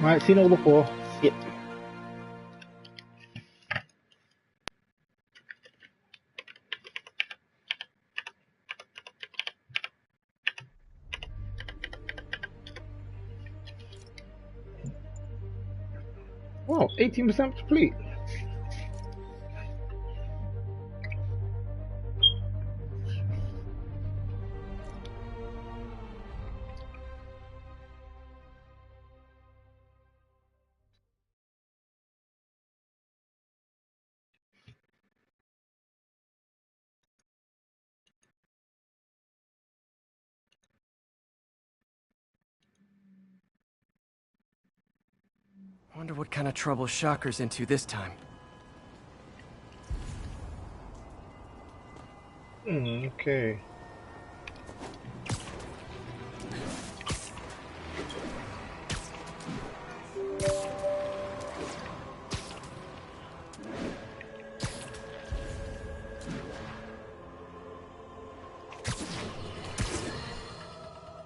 Right, seen it all before. Skip. Wow, 18% complete. Wonder what kind of trouble Shocker's into this time. Okay.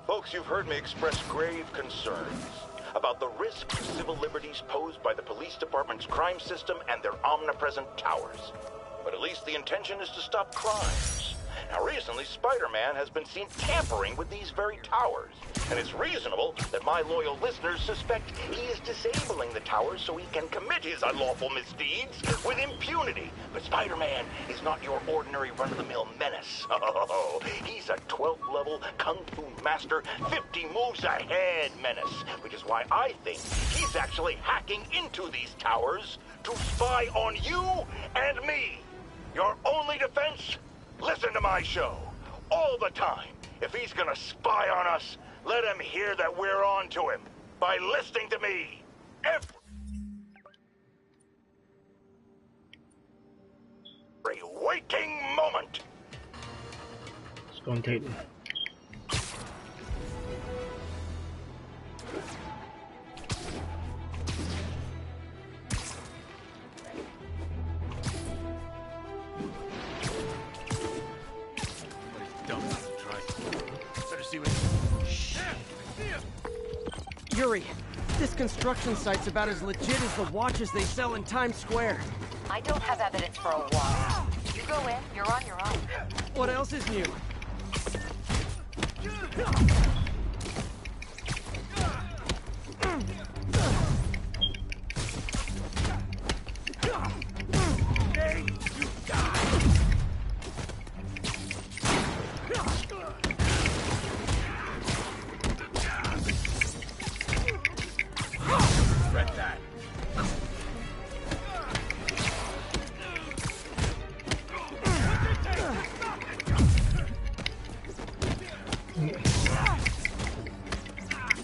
Folks, you've heard me express grave concerns about the risk to civil liberties posed by the police department's crime system and their omnipresent towers. But at least the intention is to stop crimes. Now, recently, Spider-Man has been seen tampering with these very towers. And it's reasonable that my loyal listeners suspect he is disabling the towers so he can commit his unlawful misdeeds with impunity. But Spider-Man is not your ordinary run-of-the-mill menace. Oh, he's a 12th level Kung Fu master, 50 moves ahead menace. Which is why I think he's actually hacking into these towers to spy on you and me. Your only defense? Listen to my show. All the time. If he's gonna spy on us, let him hear that we're on to him. By listening to me. Every waking moment. Let's go and take them. Yuri, this construction site's about as legit as the watches they sell in Times Square. I don't have evidence for a while. You go in, you're on your own. What else is new?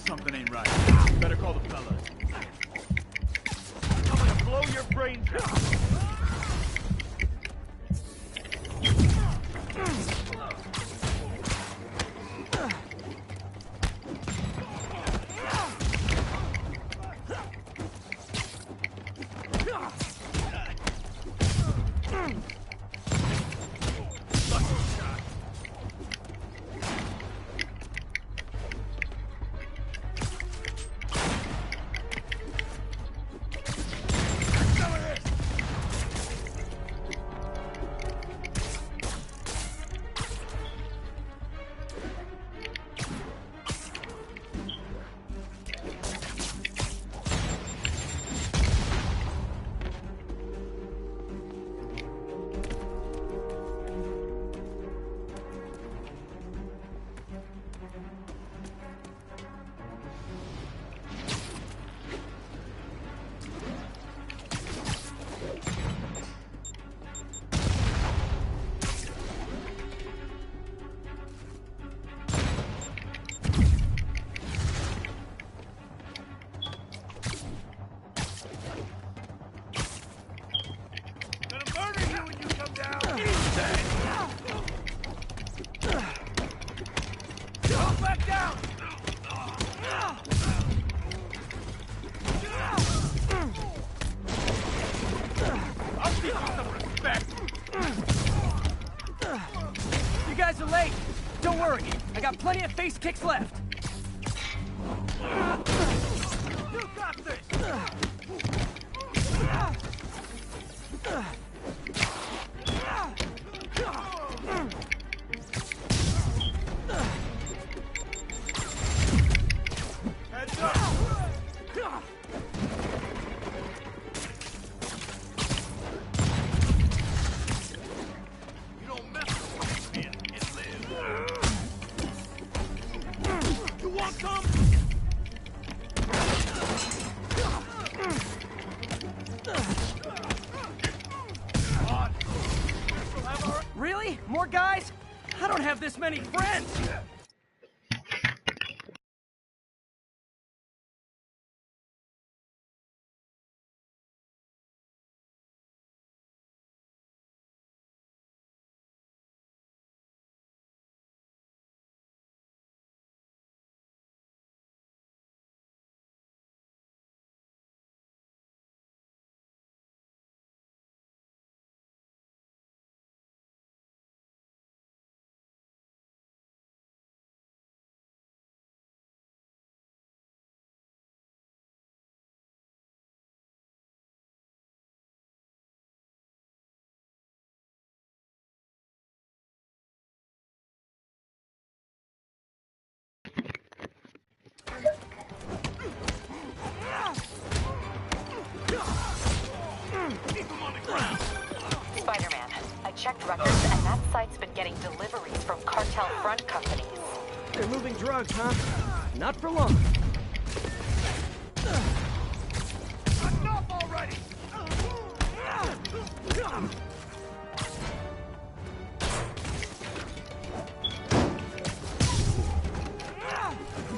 Something ain't right. Better call the fella. I'm gonna blow your brains out. You guys are late. Don't worry. I got plenty of face kicks left. You got this! Heads up! You don't mess with me and live. You want some? Really? More guys? I don't have this many friends! Spider-Man, I checked records and that site's been getting deliveries from cartel front companies. They're moving drugs, huh? Not for long. Enough already!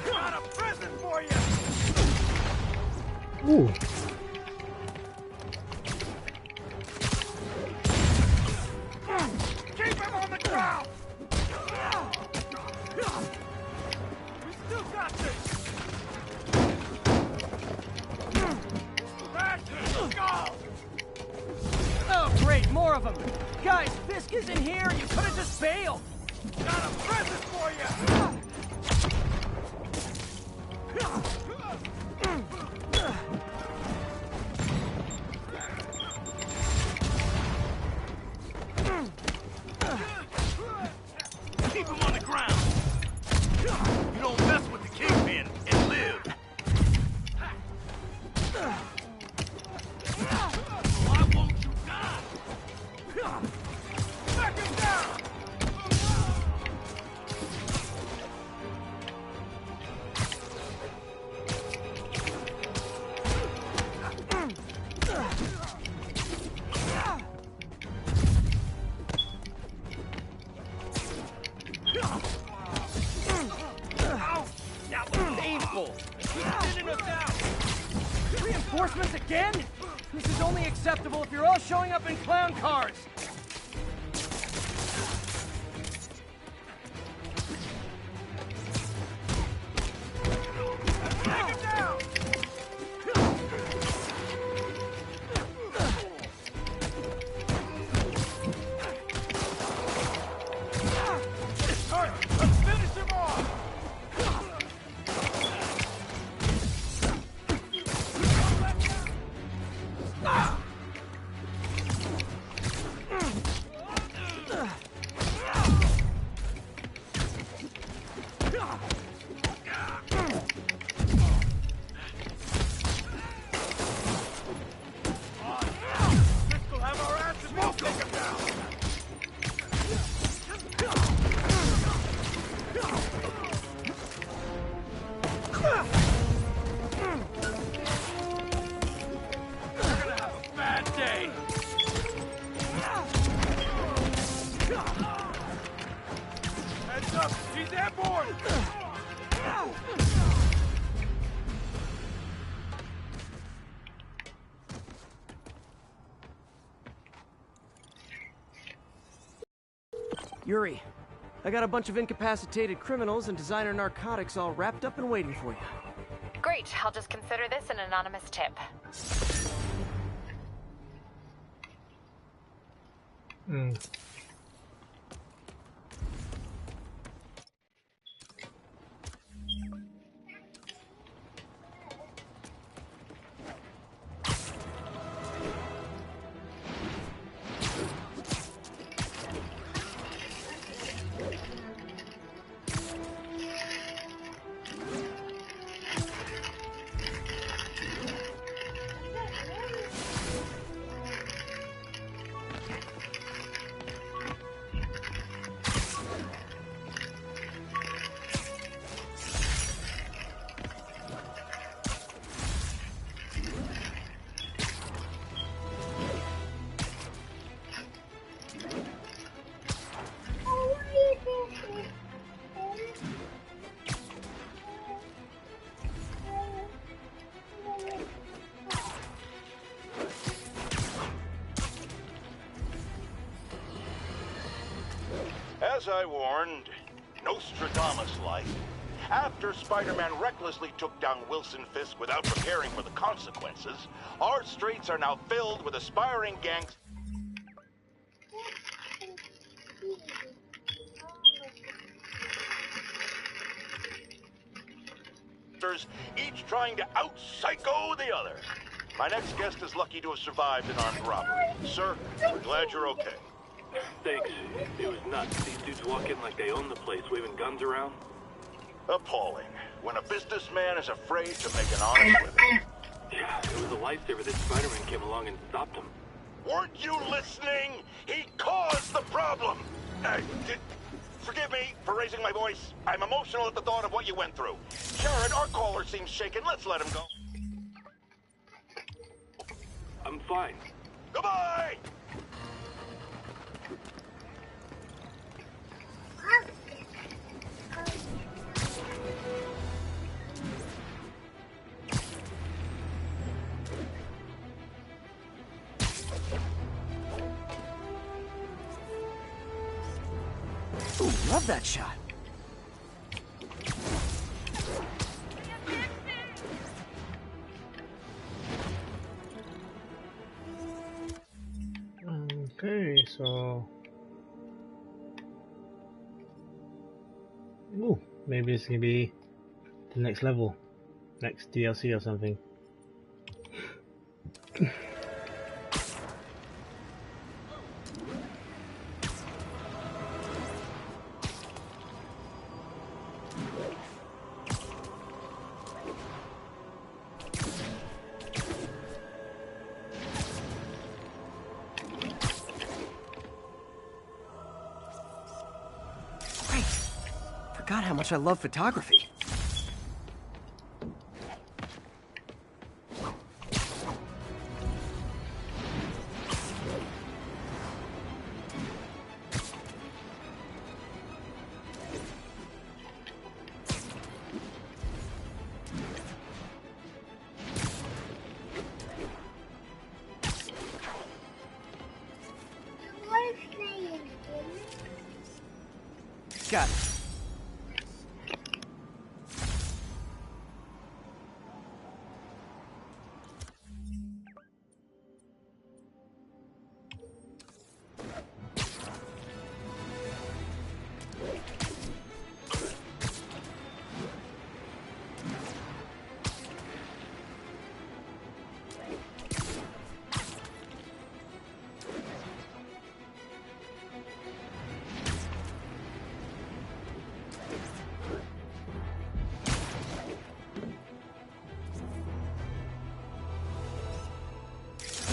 Got a present for you! Ooh. Keep him on the ground! We still got this! That's it! Go! Oh, great, more of them! Guys, Fisk is in here! You could have just bailed! Got a present for you! Keep him on the ground! You don't mess with the kingpin and live! Why won't you die? Back him down! Painful! Reinforcements again? This is only acceptable if you're all showing up in clown cars! Take him down! Hurry, let's finish him off! This'll have our asses. We'll take him down! We're gonna have a bad day! Heads up! He's airborne! Yuri, I got a bunch of incapacitated criminals and designer narcotics all wrapped up and waiting for you. Great, I'll just consider this an anonymous tip. Mm. As I warned, Nostradamus-like, after Spider-Man recklessly took down Wilson Fisk without preparing for the consequences, our streets are now filled with aspiring gangsters, each trying to out-psycho the other. My next guest is lucky to have survived an armed robbery. Sir, we're glad you're okay. Thanks. It was nuts. These dudes walk in like they own the place, waving guns around. Appalling. When a businessman is afraid to make an honest living. Yeah, it was a lifesaver that Spider-Man came along and stopped him. Weren't you listening? He caused the problem! Forgive me for raising my voice. I'm emotional at the thought of what you went through. Sharon, our caller seems shaken. Let's let him go. I'm fine. Goodbye! Ooh, love that shot. Okay, so... Ooh, maybe this can be the next level. Next DLC or something. Forgot how much I love photography. Got it.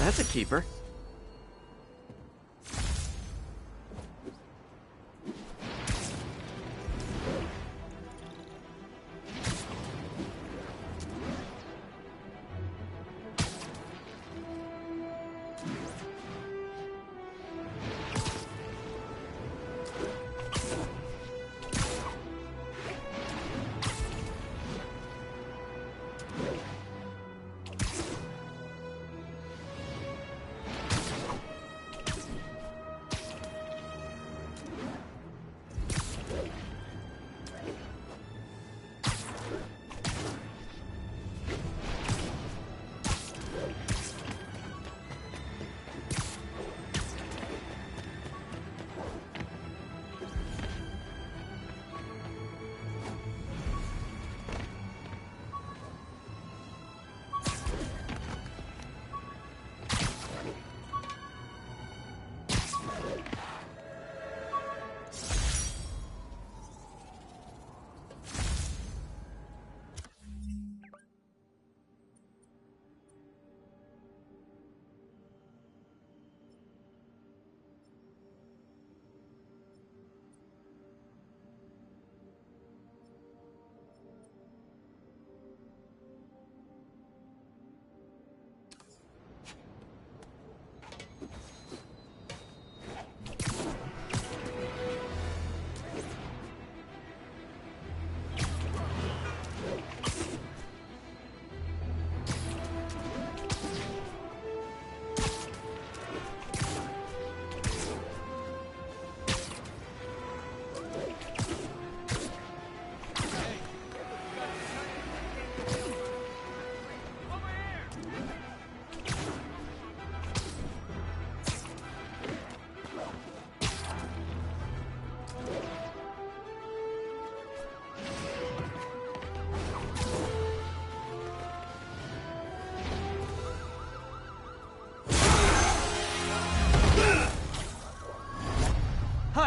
That's a keeper.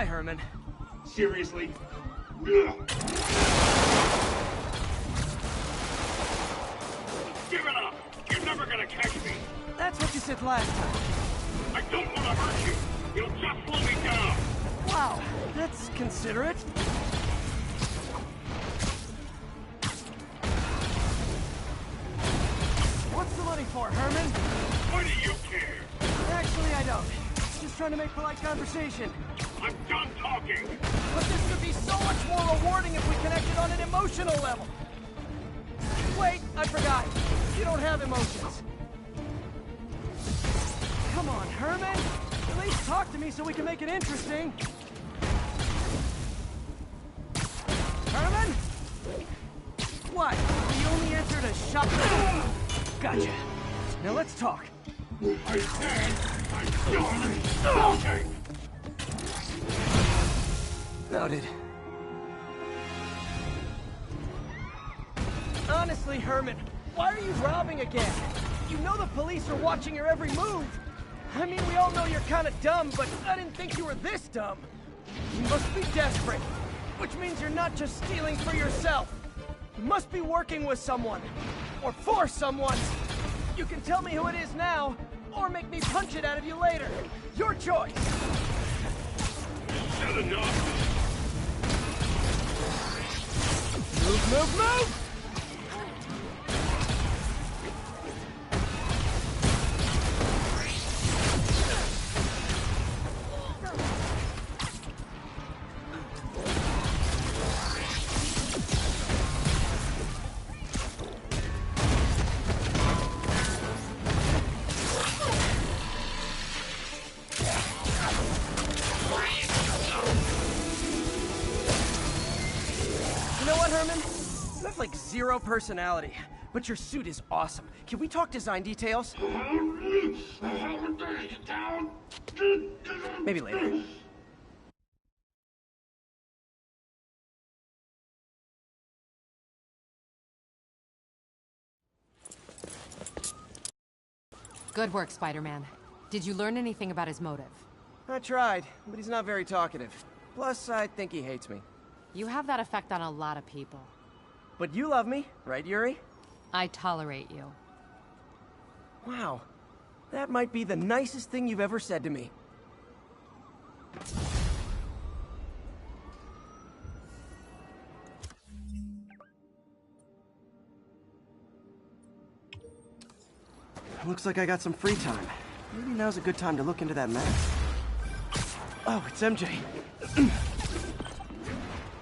Bye, Herman. Seriously? Give it up! You're never gonna catch me! That's what you said last time. I don't want to hurt you! You'll just slow me down! Wow, that's considerate. What's the money for, Herman? Why do you care? Actually, I don't. Just trying to make polite conversation. I'm done talking! But this could be so much more rewarding if we connected on an emotional level. Wait, I forgot. You don't have emotions. Come on, Herman. At least talk to me so we can make it interesting. Herman? What? You only answered a shot. Gotcha. Now let's talk. I said I'm done talking! Noted. Honestly, Herman, why are you robbing again? You know the police are watching your every move. I mean, we all know you're kind of dumb, but I didn't think you were this dumb. You must be desperate, which means you're not just stealing for yourself. You must be working with someone, or for someone. You can tell me who it is now, or make me punch it out of you later. Your choice. Said enough! Move, move, move! You know what, Herman? You have like zero personality, but your suit is awesome. Can we talk design details? Maybe later. Good work, Spider-Man. Did you learn anything about his motive? I tried, but he's not very talkative. Plus, I think he hates me. You have that effect on a lot of people. But you love me, right, Yuri? I tolerate you. Wow. That might be the nicest thing you've ever said to me. Looks like I got some free time. Maybe now's a good time to look into that map. Oh, it's MJ.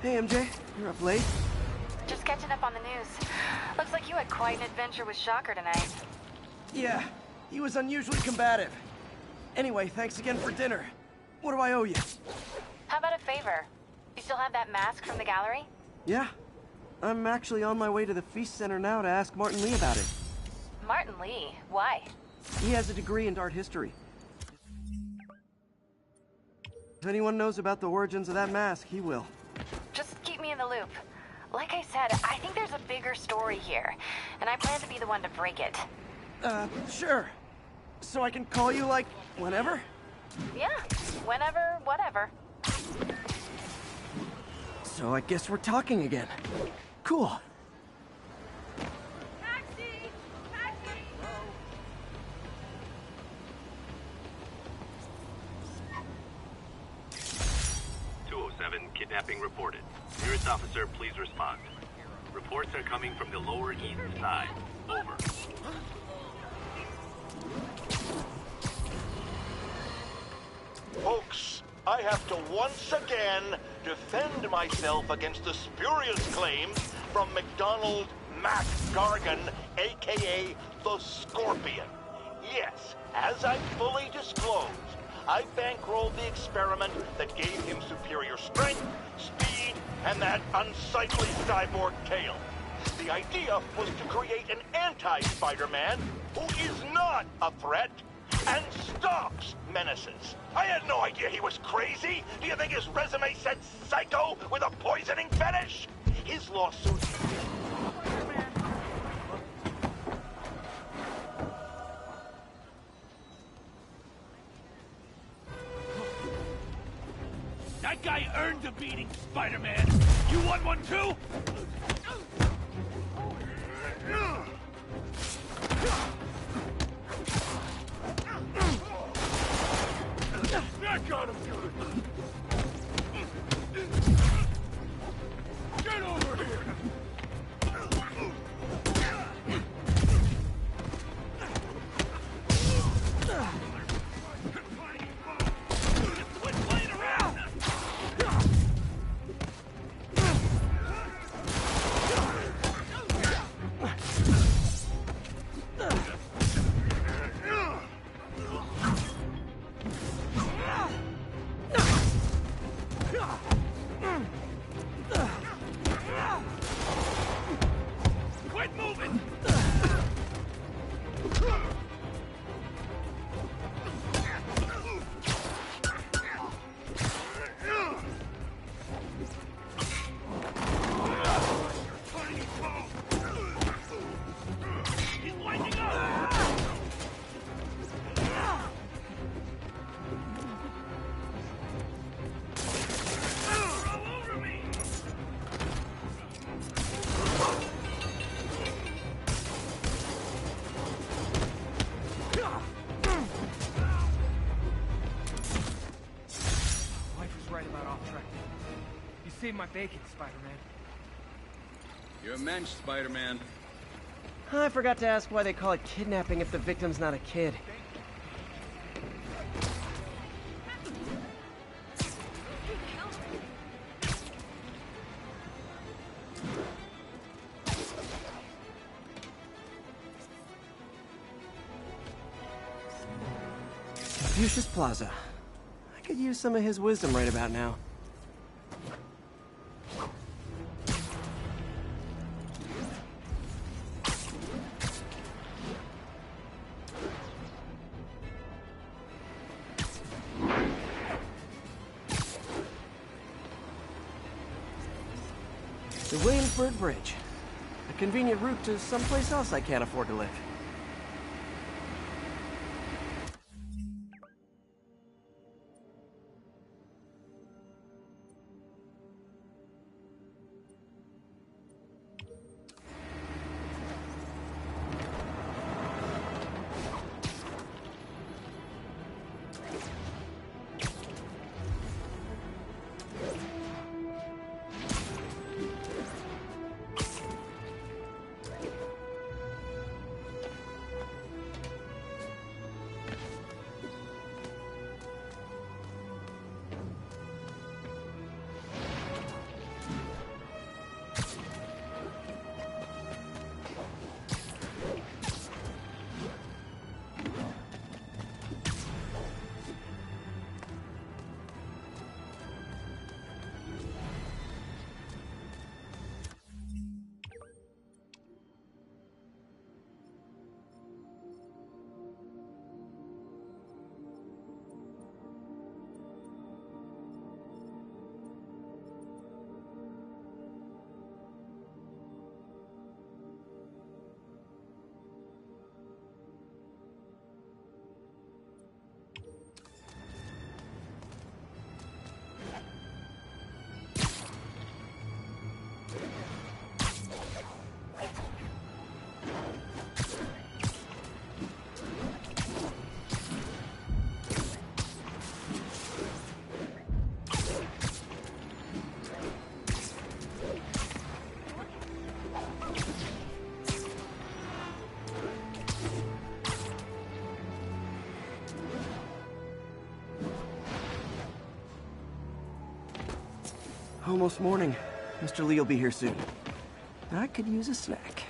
Hey, MJ. You're up late? Just catching up on the news. Looks like you had quite an adventure with Shocker tonight. Yeah, he was unusually combative. Anyway, thanks again for dinner. What do I owe you? How about a favor? You still have that mask from the gallery? Yeah. I'm actually on my way to the Feast Center now to ask Martin Lee about it. Martin Lee? Why? He has a degree in art history. If anyone knows about the origins of that mask, he will. Just keep me in the loop. Like I said, I think there's a bigger story here, and I plan to be the one to break it. Sure. So I can call you, like, whenever? Yeah, whenever, whatever. So I guess we're talking again. Cool. Taxi! Taxi! 207, kidnapping reported. Nearest officer, please respond. Reports are coming from the Lower East Side. Over. Folks, I have to once again defend myself against the spurious claims from McDonald Mac Gargan, aka the Scorpion. Yes, as I fully disclosed, I bankrolled the experiment that gave him superior strength, speed, and that unsightly cyborg tail. The idea was to create an anti-Spider-Man who is not a threat and stalks menaces. I had no idea he was crazy. Do you think his resume said psycho with a poisoning fetish? His lawsuit... That eating, Spider-Man. You want one too? That got him good. Get over here. Quit playing around. Quit moving. He's winding up. All over me. Wife was right about off track. You saved my bacon, Spider-Man. You're a mensch, Spider-Man. I forgot to ask why they call it kidnapping if the victim's not a kid. Confucius Plaza. I could use some of his wisdom right about now. The Williamsburg Bridge. A convenient route to someplace else I can't afford to live. Almost morning. Mr. Lee will be here soon. I could use a snack.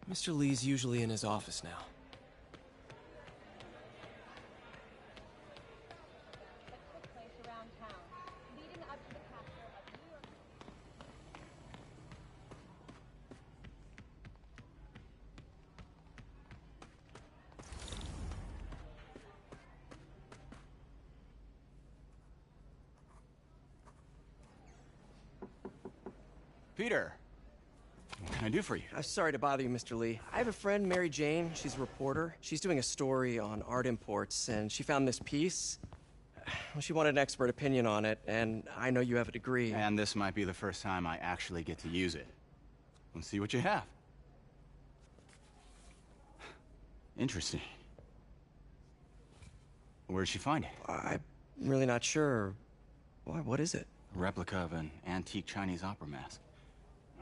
Mr. Lee's usually in his office now. Peter, what can I do for you? Sorry to bother you, Mr. Lee. I have a friend, Mary Jane. She's a reporter. She's doing a story on art imports, and she found this piece. Well, she wanted an expert opinion on it, and I know you have a degree. And this might be the first time I actually get to use it. Let's see what you have. Interesting. Where did she find it? I'm really not sure. Why, what is it? A replica of an antique Chinese opera mask.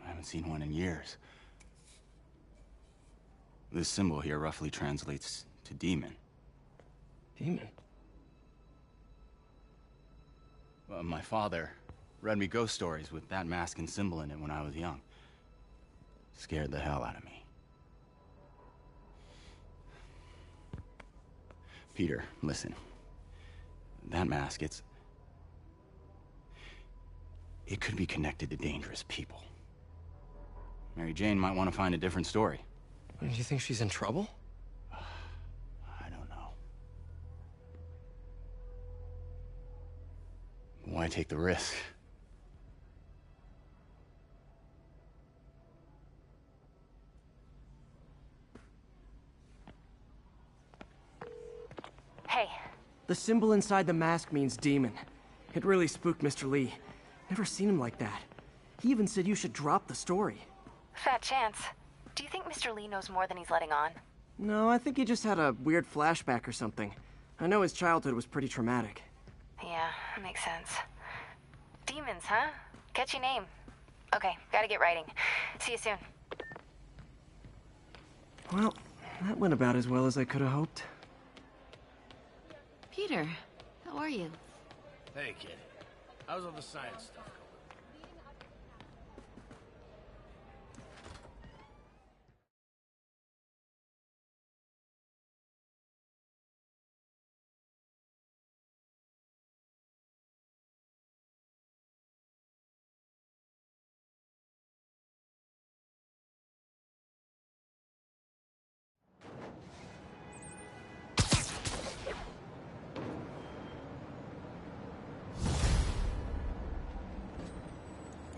I haven't seen one in years. This symbol here roughly translates to demon. Demon? My father read me ghost stories with that mask and symbol in it when I was young. Scared the hell out of me. Peter, listen. That mask, it could be connected to dangerous people. Mary Jane might want to find a different story. Do you think she's in trouble? I don't know. Why take the risk? Hey, The symbol inside the mask means demon. It really spooked Mr. Lee. Never seen him like that. He even said you should drop the story. fat chance. Do you think Mr. Lee knows more than he's letting on? No, I think he just had a weird flashback or something. I know his childhood was pretty traumatic. Yeah, makes sense. Demons, huh? Catchy name. Okay, gotta get writing. See you soon. Well, that went about as well as I could have hoped. Peter, how are you? Hey, kid. How's all the science stuff going?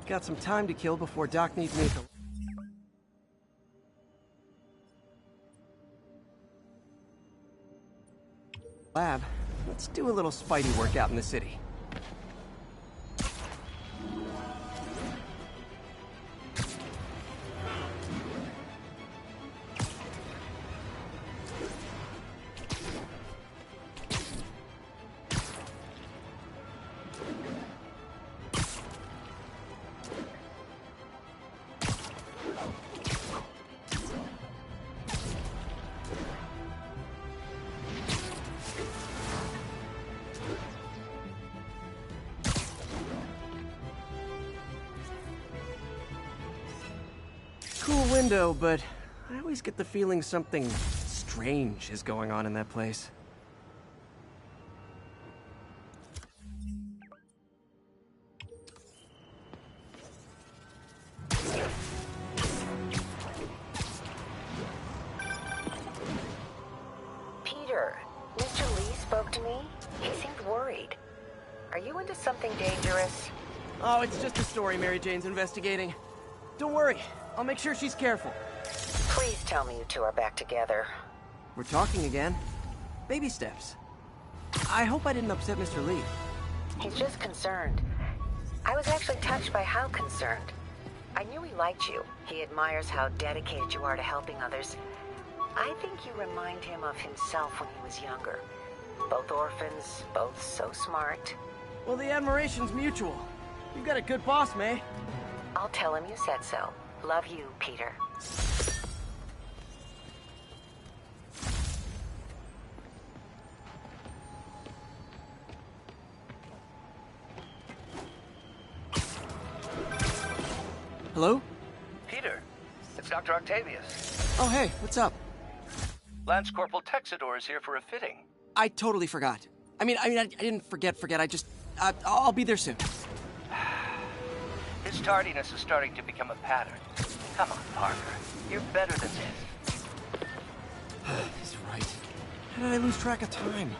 Got some time to kill before Doc needs me at the lab. Let's do a little Spidey workout in the city. Cool window, but I always get the feeling something strange is going on in that place. Peter, Mr. Lee spoke to me. He seemed worried. Are you into something dangerous? Oh, it's just a story Mary Jane's investigating. Don't worry, I'll make sure she's careful. Please tell me you two are back together. We're talking again. Baby steps. I hope I didn't upset Mr. Lee. He's just concerned. I was actually touched by how concerned. I knew he liked you. He admires how dedicated you are to helping others. I think you remind him of himself when he was younger. Both orphans, both so smart. Well, the admiration's mutual. You've got a good boss, May. I'll tell him you said so. Love you, Peter. Hello? Peter, it's Dr. Octavius. Oh, hey, what's up? Lance Corporal Texador is here for a fitting. I totally forgot. I didn't forget. I just, I'll be there soon. His tardiness is starting to become a pattern. Come on, Parker. You're better than this. He's right. How did I lose track of time?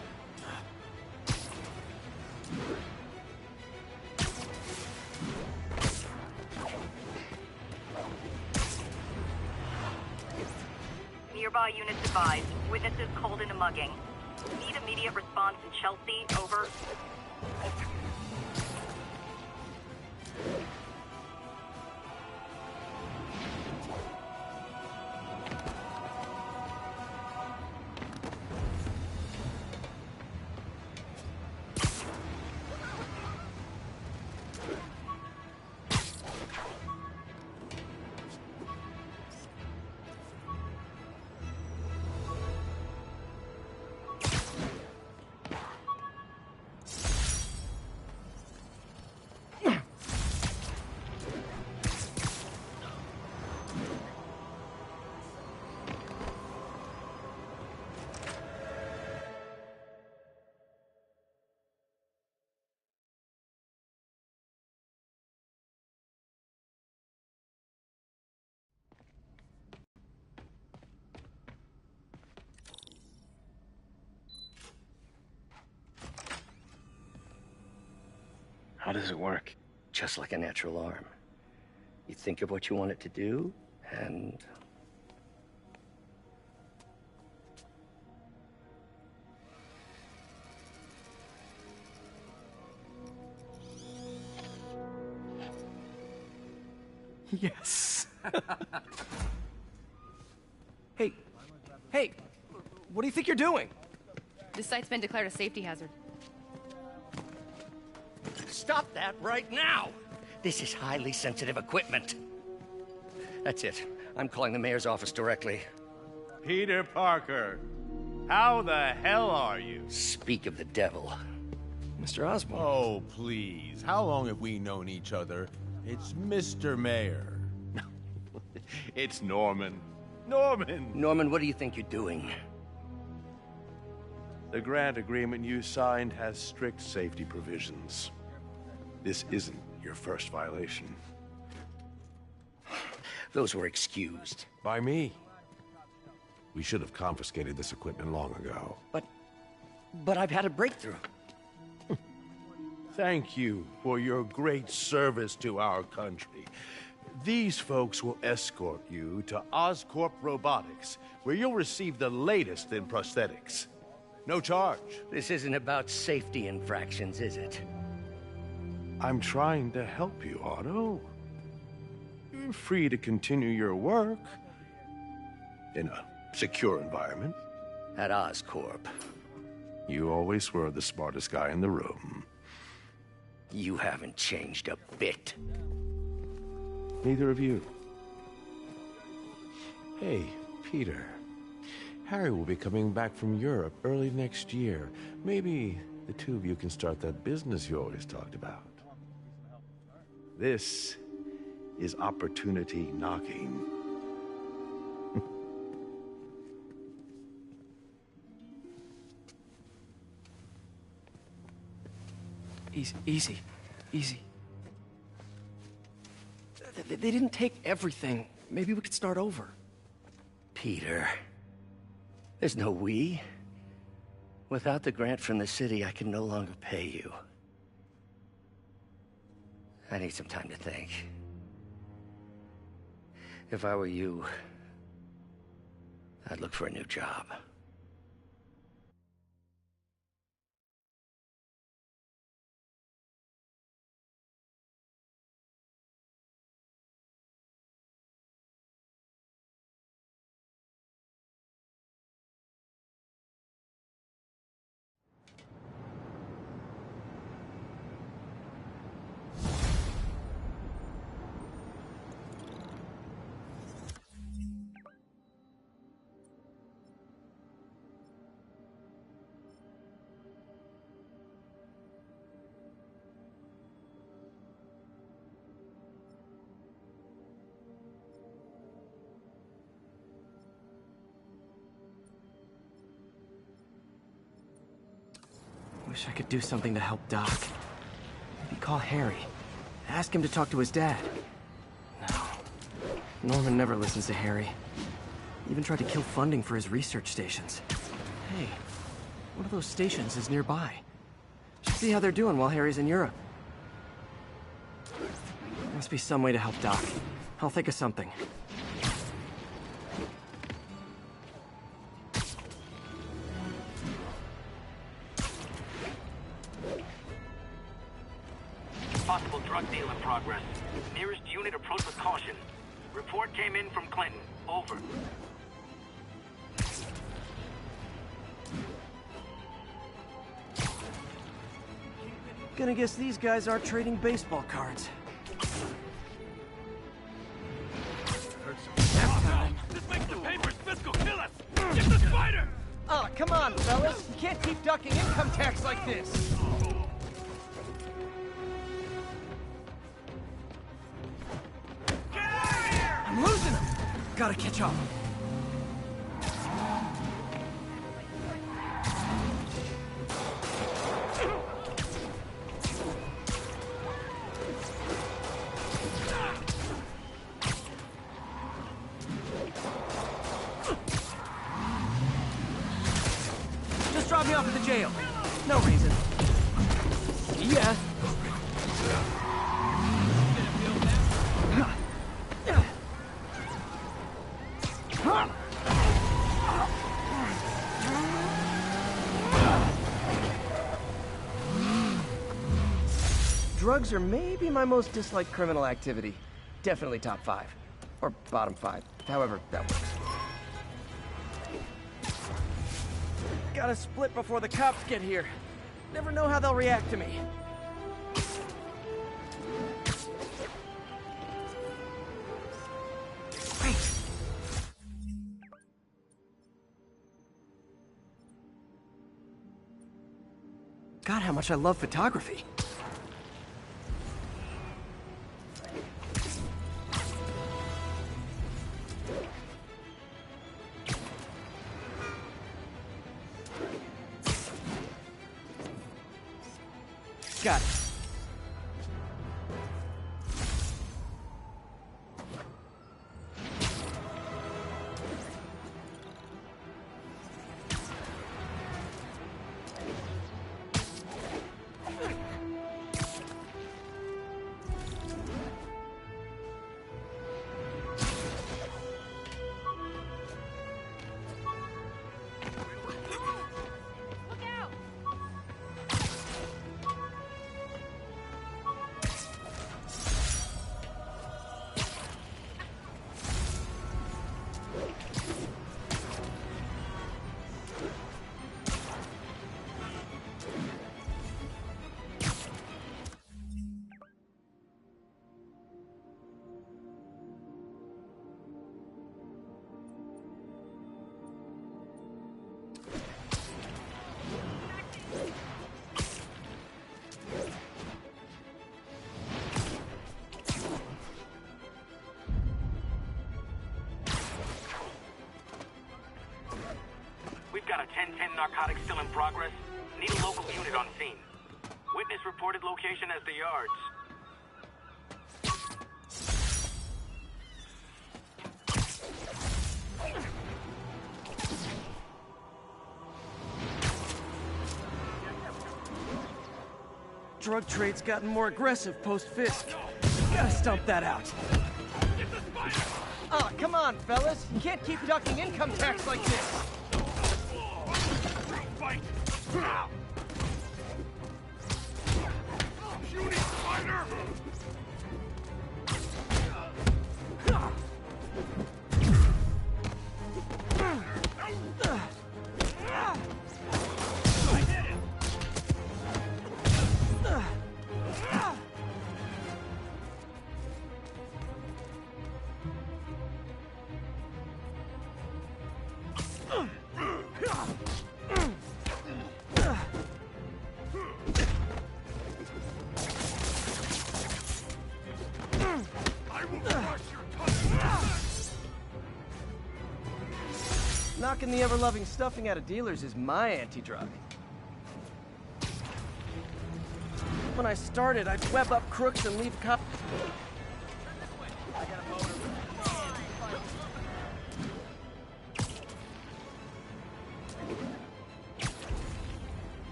Standby units advised. Witnesses called in a mugging. Need immediate response in Chelsea. Over. How does it work? Just like a natural arm. You think of what you want it to do, and... Yes. Hey, what do you think you're doing? This site's been declared a safety hazard. Stop that right now! This is highly sensitive equipment. That's it. I'm calling the mayor's office directly. Peter Parker, how the hell are you? Speak of the devil. Mr. Osborn. Oh, please. How long have we known each other? It's Mr. Mayor. It's Norman. Norman! Norman, what do you think you're doing? The grant agreement you signed has strict safety provisions. This isn't your first violation. Those were excused. By me. We should have confiscated this equipment long ago. But I've had a breakthrough. Thank you for your great service to our country. These folks will escort you to Oscorp Robotics, where you'll receive the latest in prosthetics. No charge. This isn't about safety infractions, is it? I'm trying to help you, Otto. You're free to continue your work in a secure environment. At Oscorp. You always were the smartest guy in the room. You haven't changed a bit. Neither of you. Hey, Peter. Harry will be coming back from Europe early next year. Maybe the two of you can start that business you always talked about. This is opportunity knocking. Easy. They didn't take everything. Maybe we could start over. Peter, there's no we. Without the grant from the city, I can no longer pay you. I need some time to think. If I were you, I'd look for a new job. Wish I could do something to help Doc. Maybe call Harry. Ask him to talk to his dad. No. Norman never listens to Harry. Even tried to kill funding for his research stations. Hey, one of those stations is nearby. Should see how they're doing while Harry's in Europe. Must be some way to help Doc. I'll think of something. progress. Nearest unit approach with caution. Report came in from Clinton. Over. Gonna guess these guys aren't trading baseball cards. This makes the papers fiscal kill us! Get the spider! Oh, come on, fellas. You can't keep ducking income tax like this. I'm losing him. Gotta catch up. Just drop me off at the jail. No reason. Yeah. Drugs are maybe my most disliked criminal activity. Definitely top 5. Or bottom 5. However that works. Gotta split before the cops get here. Never know how they'll react to me. Wait. God, how much I love photography. Got it. We've got a 10-10 narcotics still in progress. Need a local unit on scene. Witness reported location as the yards. Drug trade's gotten more aggressive post-Fisk. Gotta stomp that out. Oh, come on, fellas. You can't keep ducking income tax like this. Fight! Shooting spider! Knocking the ever-loving stuffing out of dealers is my anti-drug. When I started, I'd web up crooks and leave cops.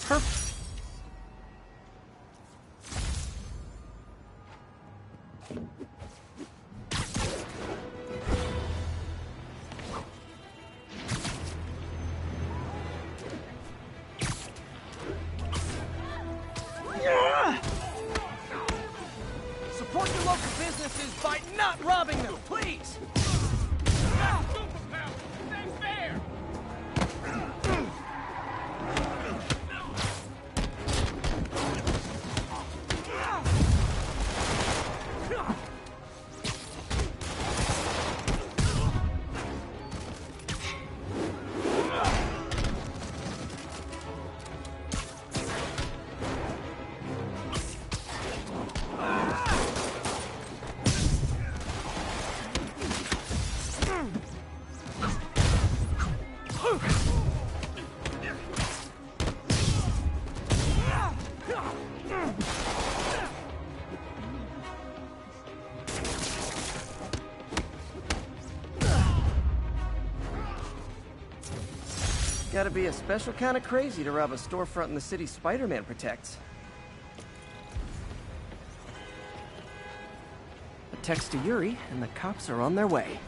Perfect. Support your local businesses by not robbing them, please! Gotta be a special kind of crazy to rob a storefront in the city Spider-Man protects. A text to Yuri, and the cops are on their way.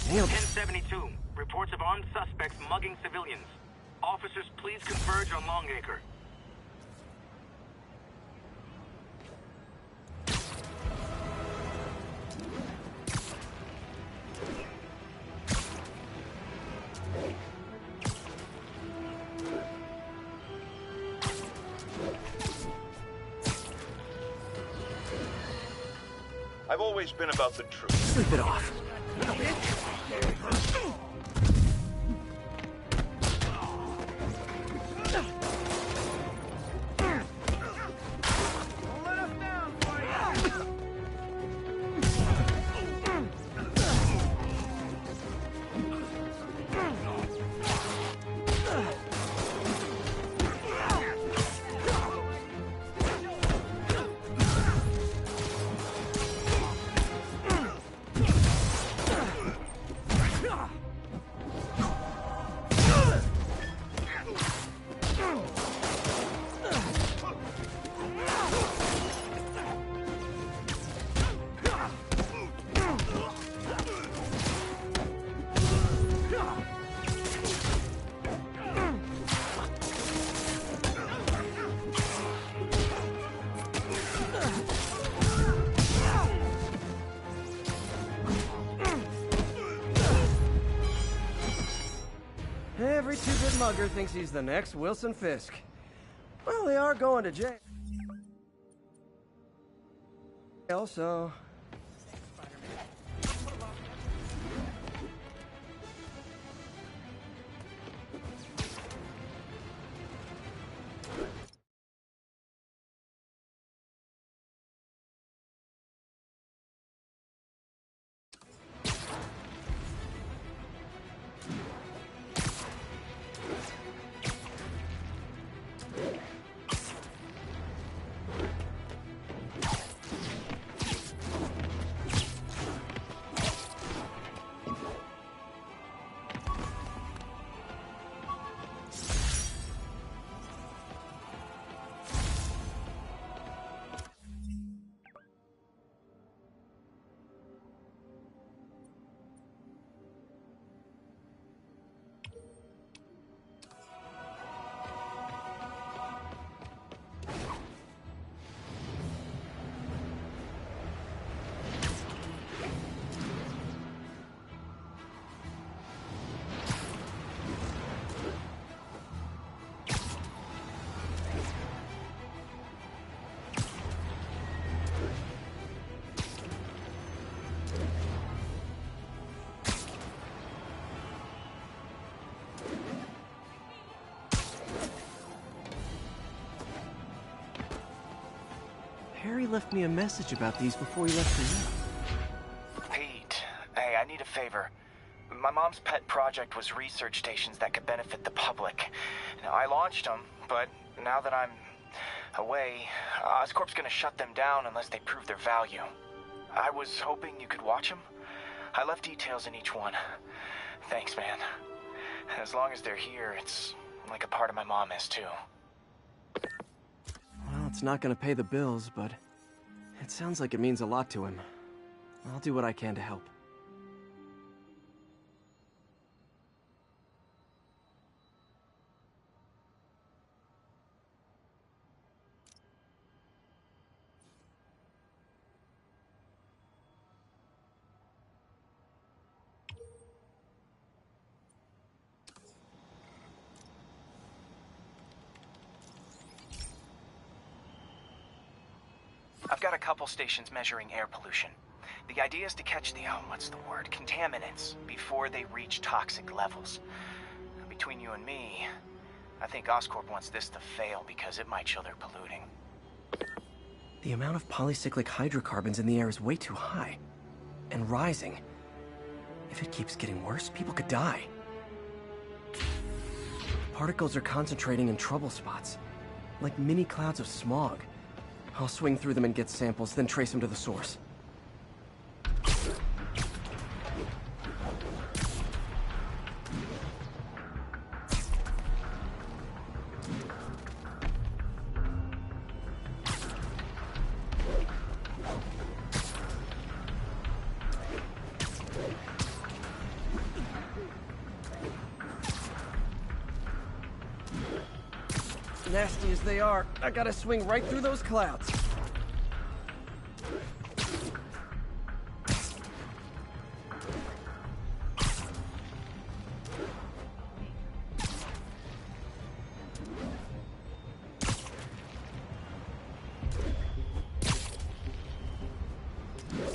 Nailed it. 1072. Reports of armed suspects mugging civilians. Officers, please converge on Longacre. I've always been about the truth. Sleep it off. Every two-bit mugger thinks he's the next Wilson Fisk. Well, they are going to jail. So... Harry left me a message about these before he left for you. Pete, hey, I need a favor. My mom's pet project was research stations that could benefit the public. Now, I launched them, but now that I'm away, Oscorp's gonna shut them down unless they prove their value. I was hoping you could watch them. I left details in each one. Thanks, man. As long as they're here, it's like a part of my mom is, too. Well, it's not gonna pay the bills, but it sounds like it means a lot to him. I'll do what I can to help. I've got a couple stations measuring air pollution. The idea is to catch the, contaminants before they reach toxic levels. Between you and me, I think Oscorp wants this to fail because it might show they're polluting. The amount of polycyclic hydrocarbons in the air is way too high. And rising. If it keeps getting worse, people could die. Particles are concentrating in trouble spots, like mini clouds of smog. I'll swing through them and get samples, then trace them to the source. Nasty as they are, I gotta swing right through those clouds.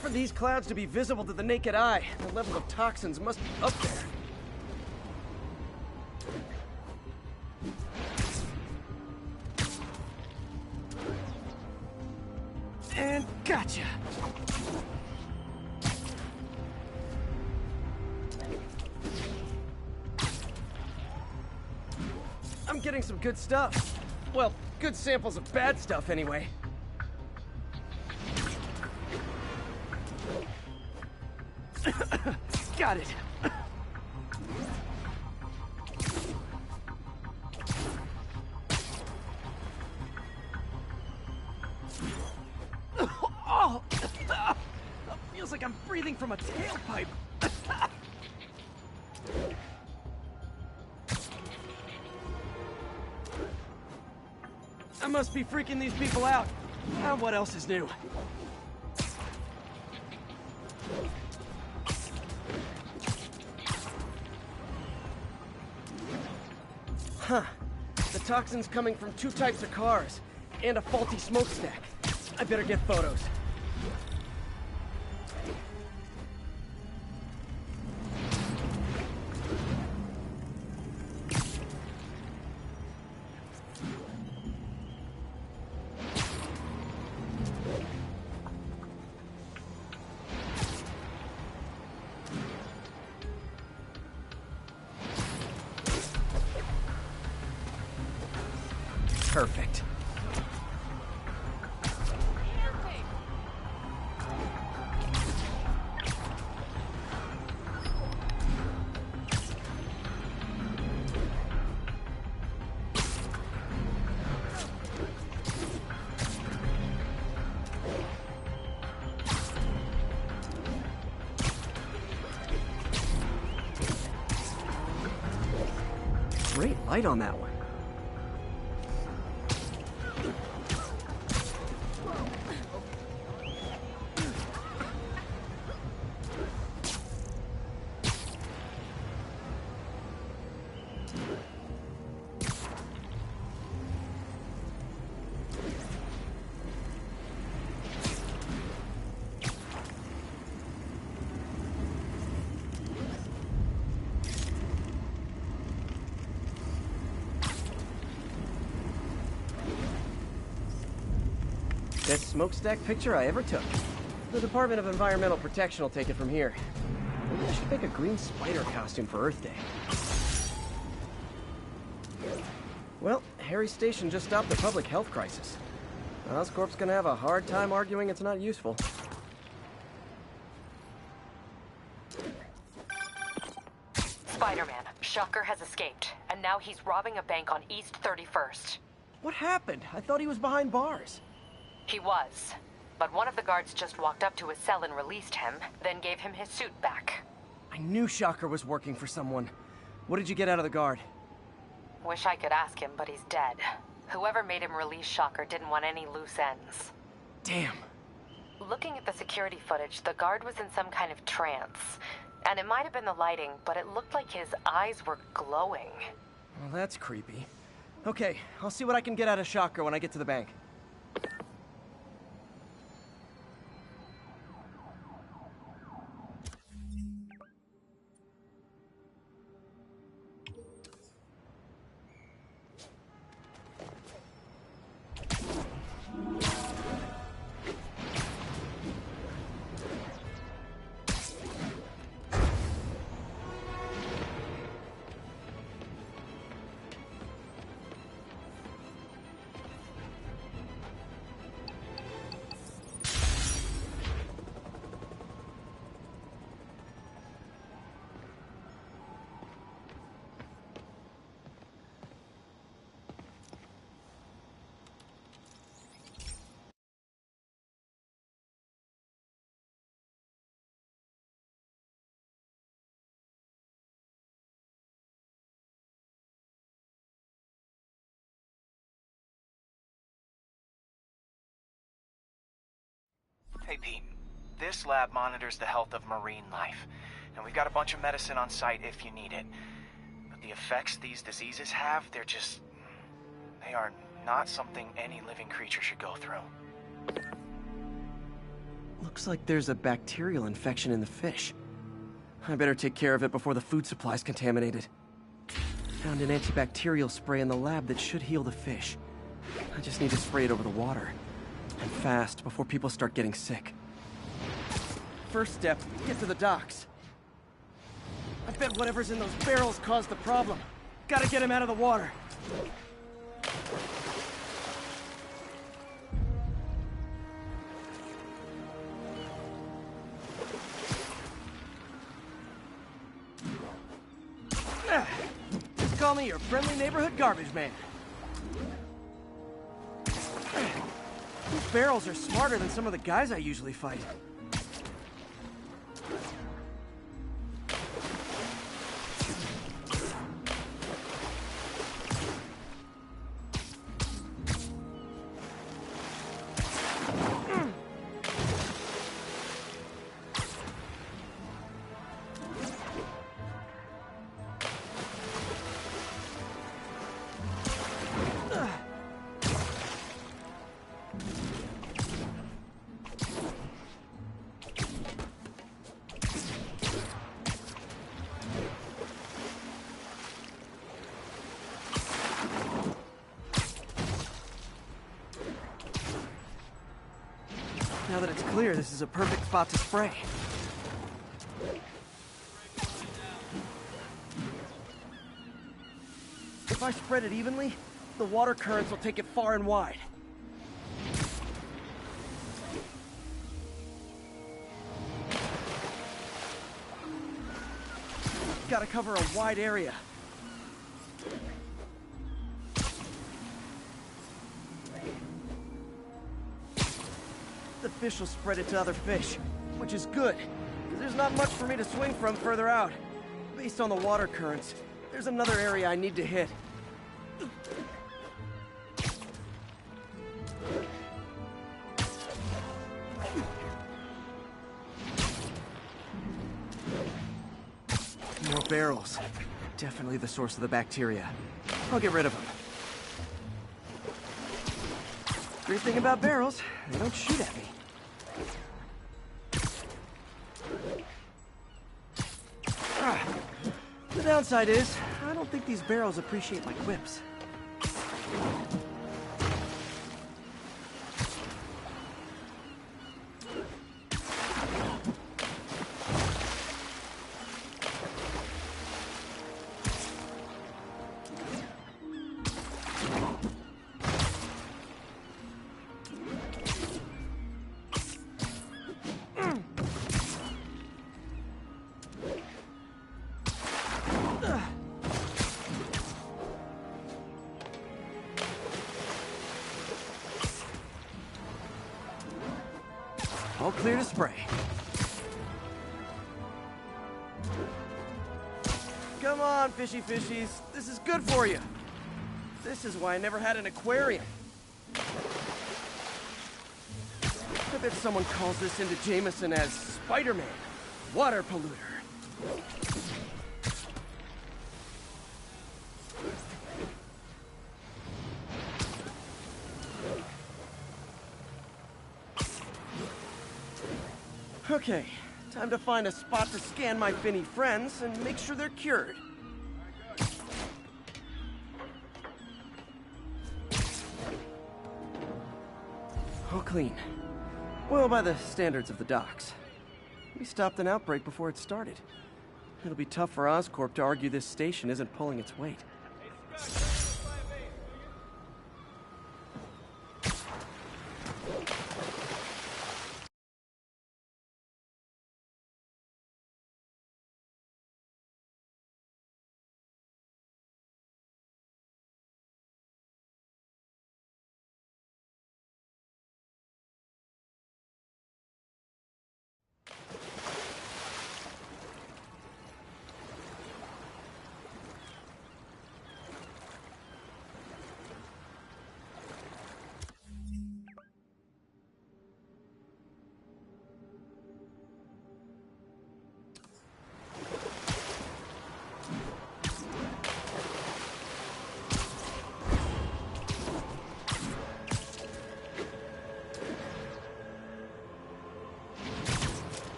For these clouds to be visible to the naked eye, the level of toxins must be up there. And gotcha! I'm getting some good stuff. Well, good samples of bad stuff anyway. Got it. Oh! Feels like I'm breathing from a tailpipe. I must be freaking these people out. What else is new? Huh. The toxin's coming from two types of cars, and a faulty smokestack. I better get photos. Perfect. Great light on that one. Best smokestack picture I ever took. The Department of Environmental Protection will take it from here. Maybe I should make a green spider costume for Earth Day. Well, Harry's station just stopped a public health crisis. Oscorp's gonna have a hard time arguing it's not useful. Spider-Man, Shocker has escaped, and now he's robbing a bank on East 31st. What happened? I thought he was behind bars. He was, but one of the guards just walked up to his cell and released him, then gave him his suit back. I knew Shocker was working for someone. What did you get out of the guard? Wish I could ask him, but he's dead. Whoever made him release Shocker didn't want any loose ends. Damn. Looking at the security footage, the guard was in some kind of trance. And it might have been the lighting, but it looked like his eyes were glowing. Well, that's creepy. Okay, I'll see what I can get out of Shocker when I get to the bank. Hey, Pete. This lab monitors the health of marine life, and we've got a bunch of medicine on site if you need it. But the effects these diseases have, they are not something any living creature should go through. Looks like there's a bacterial infection in the fish. I better take care of it before the food supply's contaminated. Found an antibacterial spray in the lab that should heal the fish. I just need to spray it over the water. And fast, before people start getting sick. First step, get to the docks. I bet whatever's in those barrels caused the problem. Gotta get him out of the water. Just call me your friendly neighborhood garbage man. These barrels are smarter than some of the guys I usually fight. Now that it's clear, this is a perfect spot to spray. If I spread it evenly, the water currents will take it far and wide. Gotta cover a wide area. The fish will spread it to other fish, which is good, because there's not much for me to swing from further out. Based on the water currents, there's another area I need to hit. More barrels. Definitely the source of the bacteria. I'll get rid of them. Great thing about barrels, they don't shoot at me. The downside is, I don't think these barrels appreciate my quips. All clear to spray. Come on, fishy fishies. This is good for you. This is why I never had an aquarium. I bet someone calls this into Jameson as Spider-Man, water polluter. Okay, time to find a spot to scan my finny friends and make sure they're cured. All clean. Well, by the standards of the docks. We stopped an outbreak before it started. It'll be tough for Oscorp to argue this station isn't pulling its weight.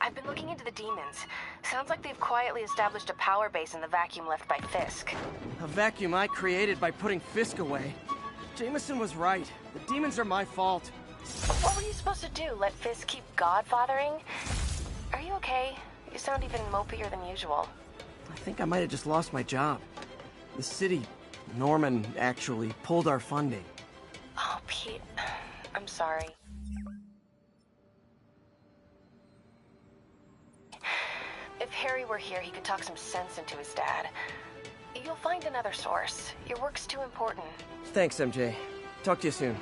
I've been looking into the demons. Sounds like they've quietly established a power base in the vacuum left by Fisk. A vacuum I created by putting Fisk away. Jameson was right. The demons are my fault. What were you supposed to do? Let Fisk keep godfathering? Are you okay? You sound even mopier than usual. I think I might have just lost my job. The city, Norman, actually pulled our funding. Oh, Pete. I'm sorry. If Harry were here, he could talk some sense into his dad. You'll find another source. Your work's too important. Thanks, MJ. Talk to you soon.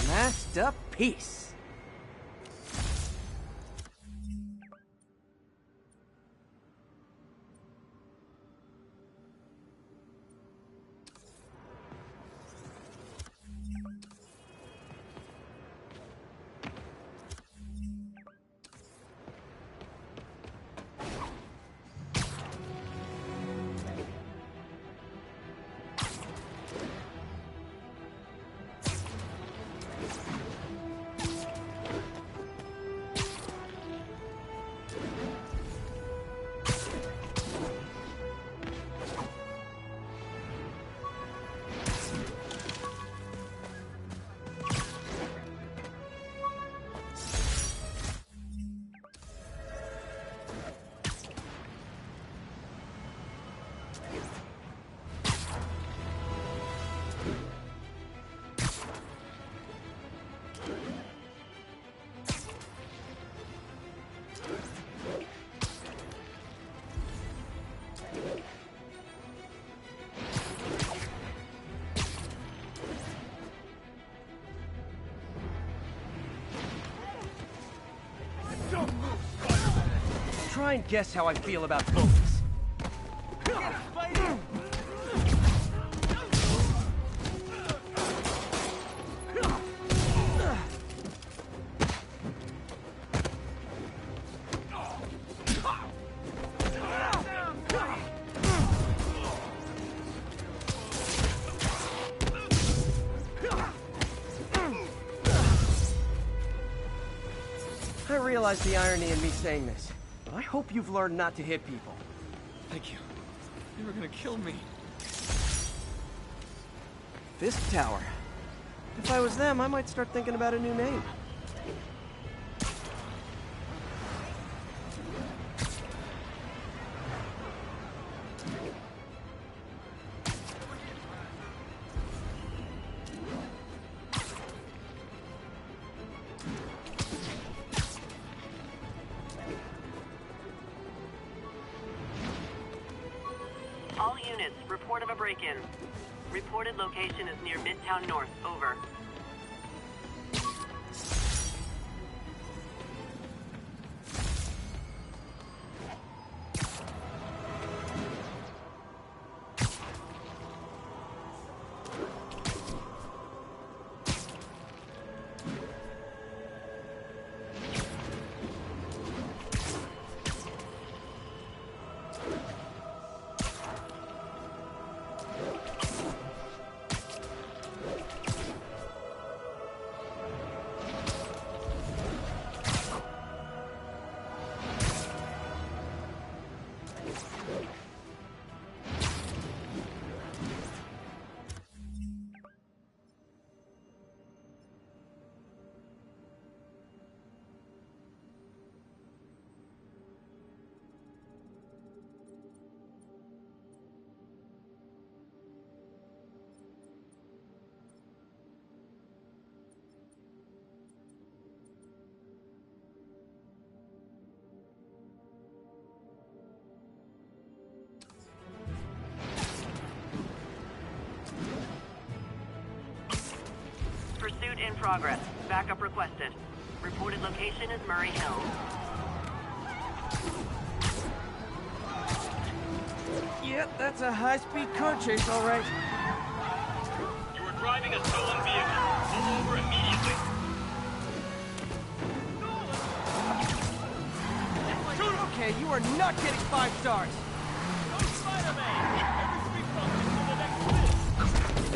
Masterpiece. Try and guess how I feel about police. I realize the irony in me saying this, but I hope you've learned not to hit people. Thank you. You were gonna kill me. Fisk Tower. If I was them, I might start thinking about a new name. All units, report of a break-in. Reported location is near Midtown North. Over. Pursuit in progress. Backup requested. Reported location is Murray Hill. Yep, that's a high-speed car chase, all right. You were driving a stolen vehicle. Pull over immediately. Okay, you are not getting 5 stars. Go Spider-Man! Every street function to the next bit.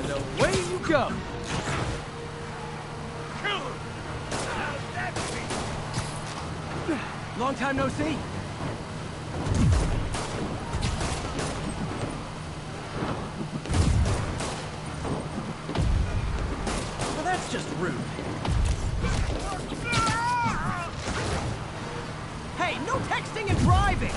And away you go. Long time no see. Well, that's just rude. Hey, no texting and driving!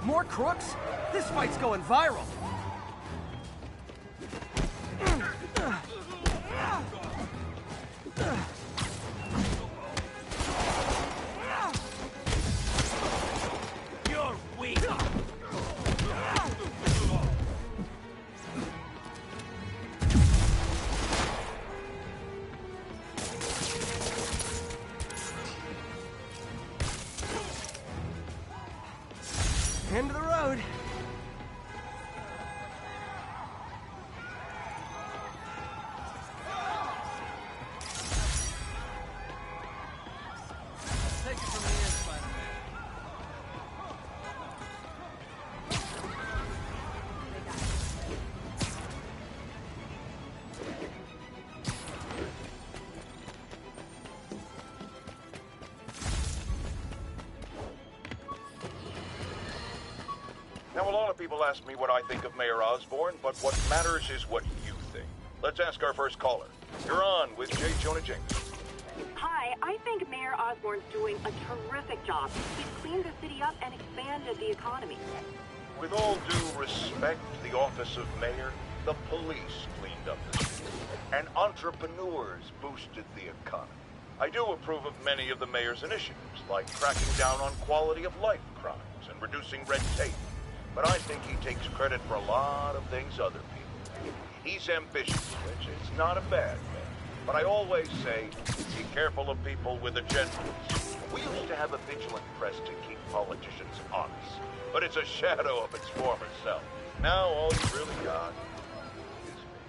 More crooks? This fight's going viral. You're weak. End of the road. Take it from here, Spider-Man. Now, a lot of people ask me what I think of Mayor Osborn, but what matters is what you think. Let's ask our first caller. You're on with J. Jonah Jameson. Hi, I think Mayor Osborn's doing a terrific job. He's cleaned the city up and expanded the economy. With all due respect, the office of mayor, the police cleaned up the city, and entrepreneurs boosted the economy. I do approve of many of the mayor's initiatives, like cracking down on quality of life crimes and reducing red tape. But I think he takes credit for a lot of things other people. He's ambitious, which is not a bad thing. But I always say, be careful of people with agendas. We used to have a vigilant press to keep politicians honest, but it's a shadow of its former self. Now all you really got is me.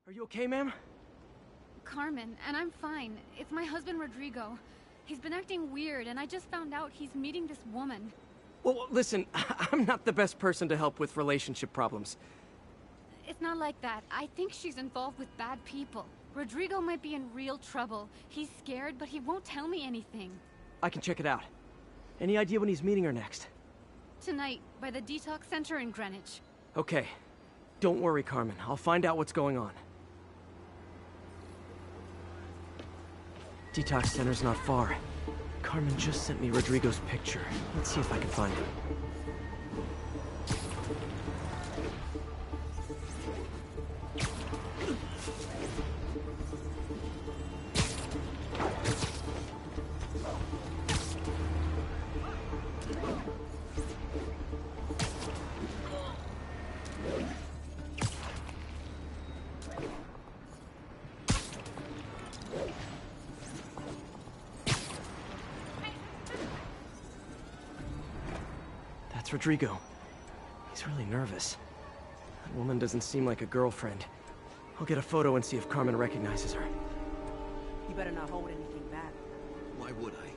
Are you okay, ma'am? Carmen, and I'm fine. It's my husband, Rodrigo. He's been acting weird, and I just found out he's meeting this woman. Well, listen, I'm not the best person to help with relationship problems. It's not like that. I think she's involved with bad people. Rodrigo might be in real trouble. He's scared, but he won't tell me anything. I can check it out. Any idea when he's meeting her next? Tonight, by the detox center in Greenwich. Okay. Don't worry, Carmen. I'll find out what's going on. Detox center's not far. Carmen just sent me Rodrigo's picture. Let's see if I can find him. Rodrigo. He's really nervous. That woman doesn't seem like a girlfriend. I'll get a photo and see if Carmen recognizes her. You better not hold anything back. Why would I?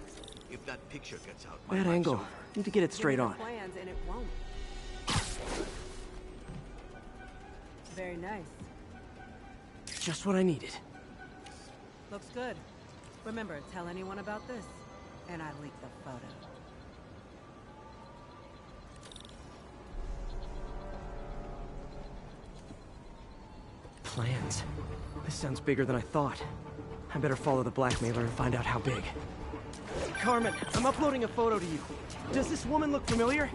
If that picture gets out, Bad angle. Need to get it straight on. Plans and it won't. Very nice. Just what I needed. Looks good. Remember, tell anyone about this, and I leak the photo. Plans. This sounds bigger than I thought. I better follow the blackmailer and find out how big. Carmen, I'm uploading a photo to you. Does this woman look familiar?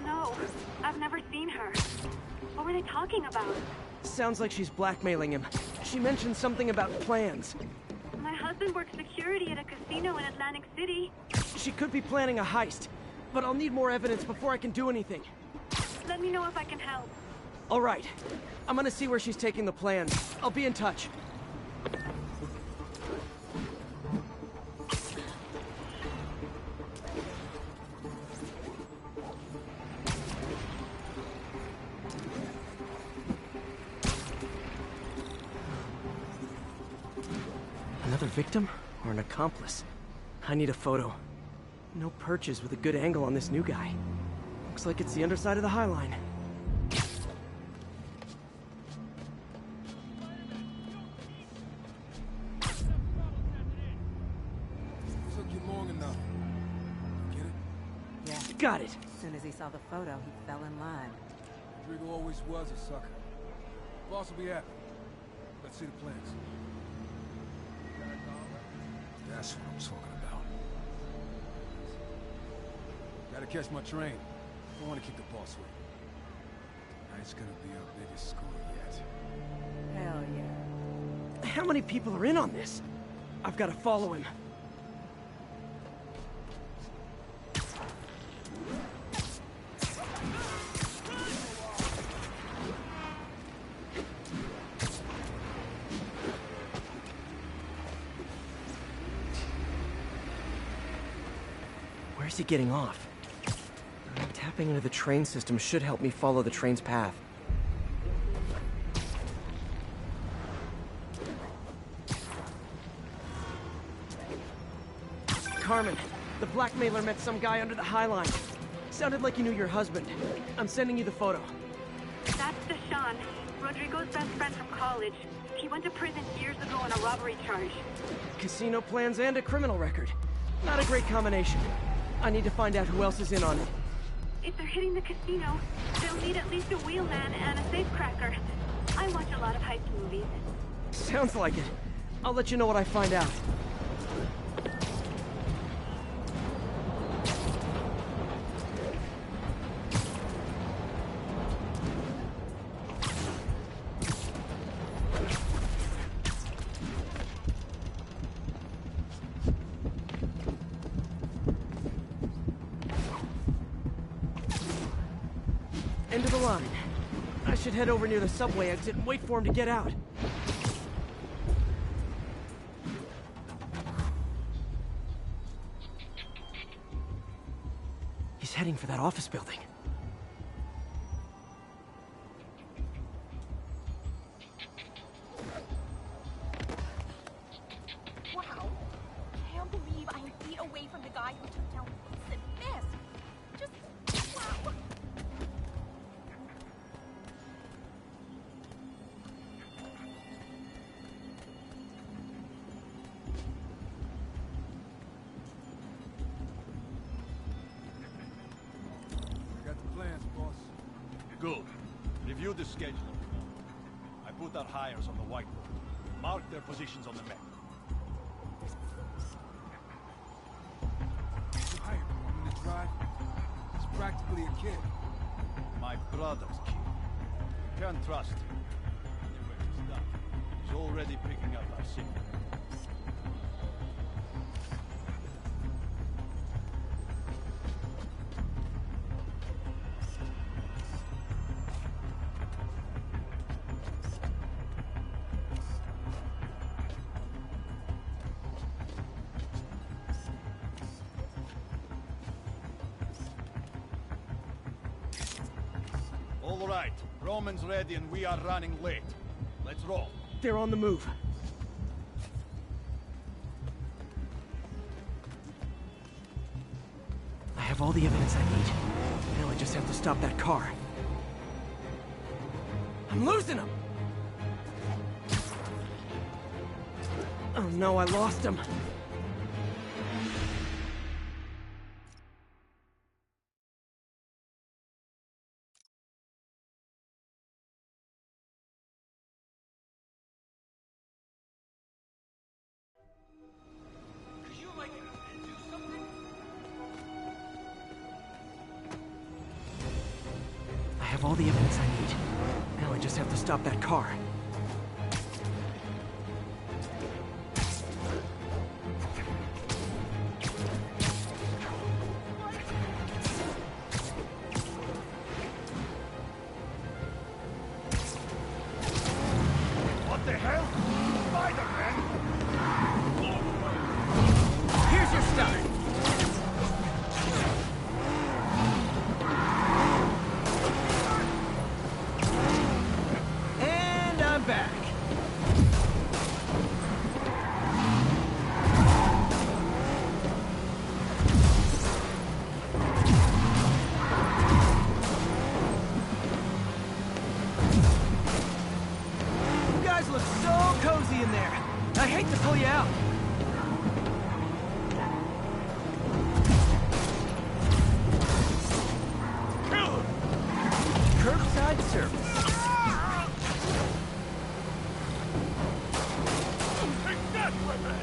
No, I've never seen her. What were they talking about? Sounds like she's blackmailing him. She mentioned something about plans. My husband works security at a casino in Atlantic City. She could be planning a heist, but I'll need more evidence before I can do anything. Let me know if I can help. All right. I'm gonna see where she's taking the plans. I'll be in touch. Another victim or an accomplice? I need a photo. No perches with a good angle on this new guy. Looks like it's the underside of the High Line. Got it. As soon as he saw the photo, he fell in line. Rodrigo always was a sucker. Boss will be happy. Let's see the plans. That's what I'm talking about. Gotta catch my train. Don't want to keep the boss waiting. Tonight's gonna be our biggest score yet. Hell yeah. How many people are in on this? I've got to follow him. Where's he getting off? Tapping into the train system should help me follow the train's path. Carmen, the blackmailer met some guy under the High Line. Sounded like he knew your husband. I'm sending you the photo. That's Deshaun, Rodrigo's best friend from college. He went to prison years ago on a robbery charge. Casino plans and a criminal record. Not a great combination. I need to find out who else is in on it. If they're hitting the casino, they'll need at least a wheelman and a safecracker. I watch a lot of heist movies. Sounds like it. I'll let you know what I find out. End of the line. I should head over near the subway exit and wait for him to get out. He's heading for that office building. away from the guy who took down Vincent Fisk. Just... wow. I got the plans, boss. Good. Review the schedule. I put our hires on the whiteboard. Mark their positions on the map. You hired me on this ride? He's practically a kid. My brother's kid. You can't trust him. Anyway, he's done. He's already picking up our signal. All right, Roman's ready and we are running late. Let's roll. They're on the move. I have all the evidence I need. Now I just have to stop that car. I'm losing him! Oh no, I lost him. I have all the evidence I need. Now I just have to stop that car. What the hell? Spider-Man! Here's your stuff! And I'm back. You guys look so cozy in there. I hate to pull you out. Curbside service. Take that, weapon!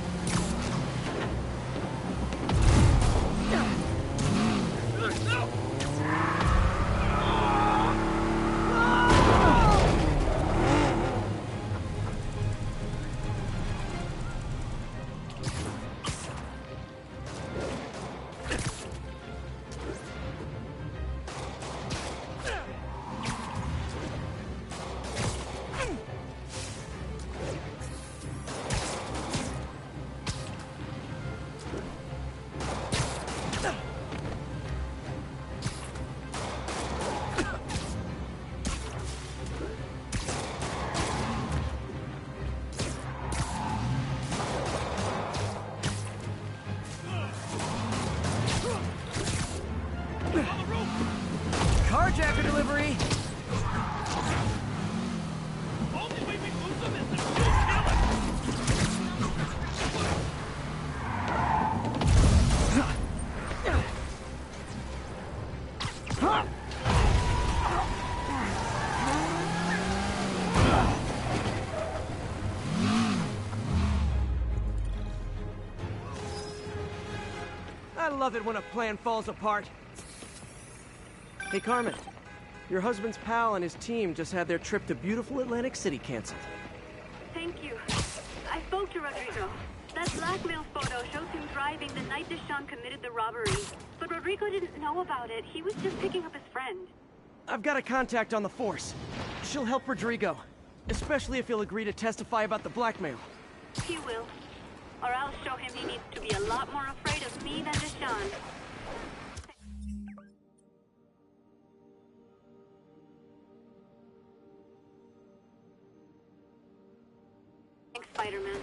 Carjacker delivery. Only way we lose them is if we kill I love it when a plan falls apart. Hey, Carmen. Your husband's pal and his team just had their trip to beautiful Atlantic City canceled. Thank you. I spoke to Rodrigo. That blackmail photo shows him driving the night Deshaun committed the robbery. But Rodrigo didn't know about it. He was just picking up his friend. I've got a contact on the force. She'll help Rodrigo, especially if he'll agree to testify about the blackmail. He will. Or I'll show him he needs to be a lot more afraid of me than Deshaun. Thanks, Spider-Man.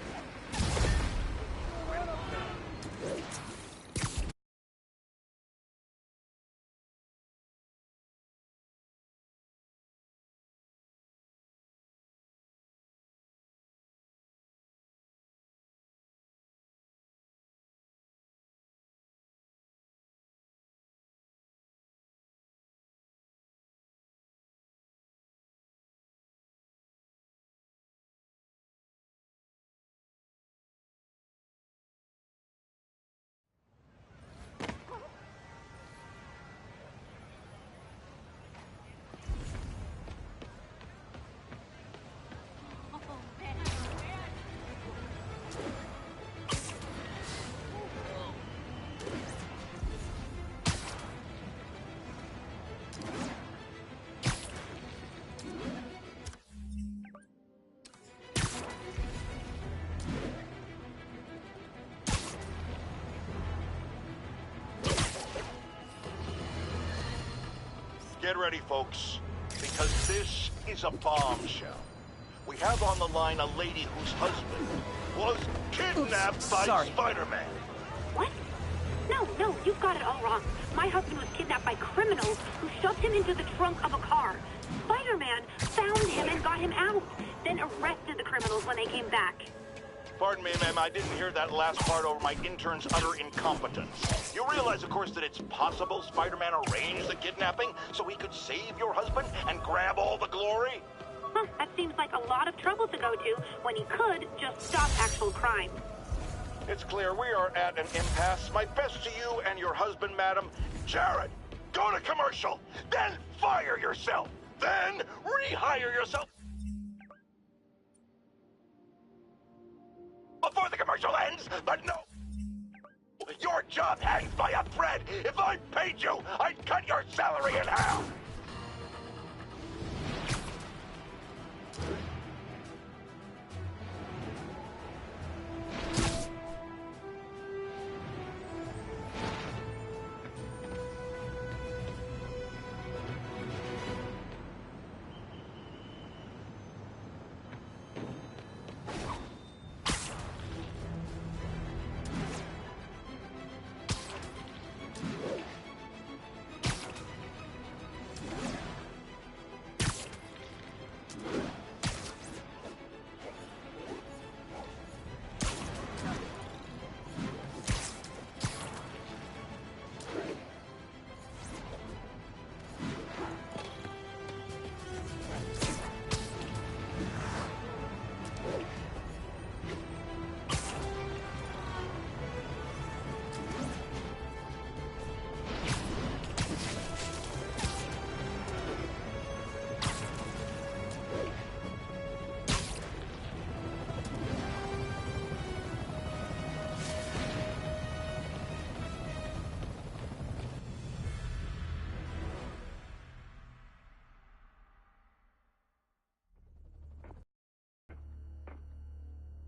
Get ready, folks, because this is a bombshell. We have on the line a lady whose husband was kidnapped by Spider-Man. What? No, you've got it all wrong. My husband was kidnapped by criminals who shoved him into the trunk of a car. Spider-Man found him and got him out, then arrested the criminals when they came back. Pardon me, ma'am, I didn't hear that last part over my intern's utter incompetence. You realize, of course, that it's possible Spider-Man arranged the kidnapping so he could save your husband and grab all the glory? Huh, that seems like a lot of trouble to go to when he could just stop actual crime. It's clear we are at an impasse. My best to you and your husband, madam. Jared, go to commercial, then fire yourself, then rehire yourself before the commercial ends, but no. Your job hangs by a thread. If I paid you, I'd cut your salary in half.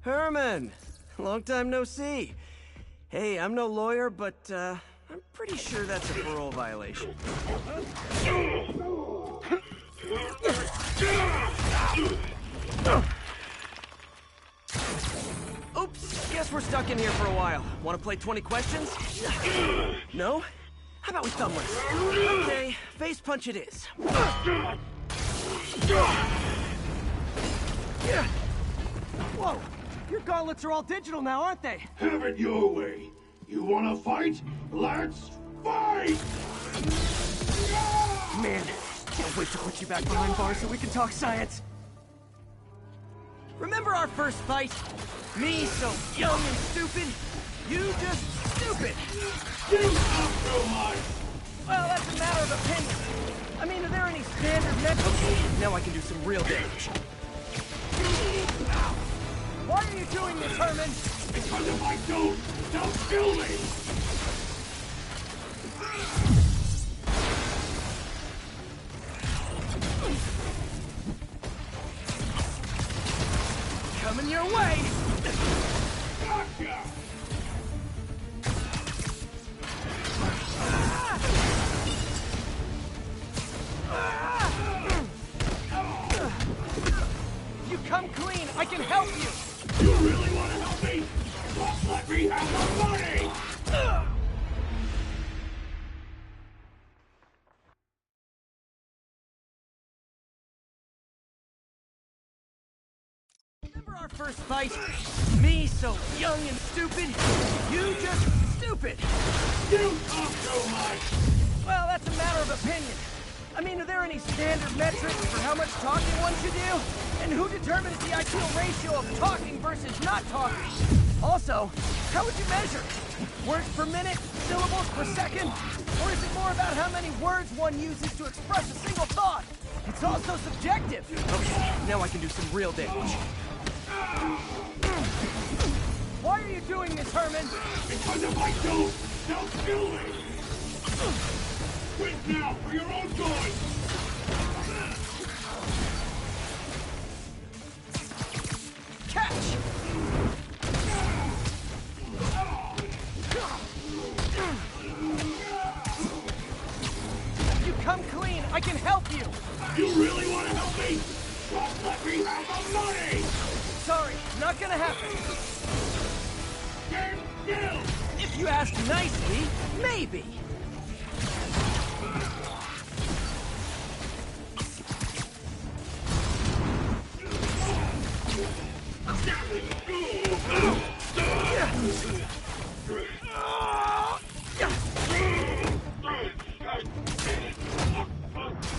Herman! Long time no see. Hey, I'm no lawyer, but, I'm pretty sure that's a parole violation. Oops, guess we're stuck in here for a while. Want to play 20 questions? No? How about we thumb wrestle? Okay, face punch it is. Whoa! Your gauntlets are all digital now, aren't they? Have it your way. You wanna fight? Let's fight! Man, can't wait to put you back behind bars so we can talk science. Remember our first fight? Me so young and stupid, you just stupid. You talk so much. Well, that's a matter of opinion. I mean, are there any standard metrics? Okay, now I can do some real damage. Why are you doing this, Herman? Because if I don't, they'll kill me! Coming your way! Gotcha! You come clean, I can help you! You really want to help me? Just let me have the money! Remember our first fight? Me so young and stupid, you just stupid! You talk so much! Well, that's a matter of opinion. I mean, are there any standard metrics for how much talking one should do? And who determines the ideal ratio of talking versus not talking? Also, how would you measure it? Words per minute? Syllables per second? Or is it more about how many words one uses to express a single thought? It's also subjective. Okay, now I can do some real damage. Why are you doing this, Herman? Because if I don't, they'll kill me! Quit now, for your own good! Catch! You come clean, I can gonna happen? Stand still! If you ask nicely, maybe.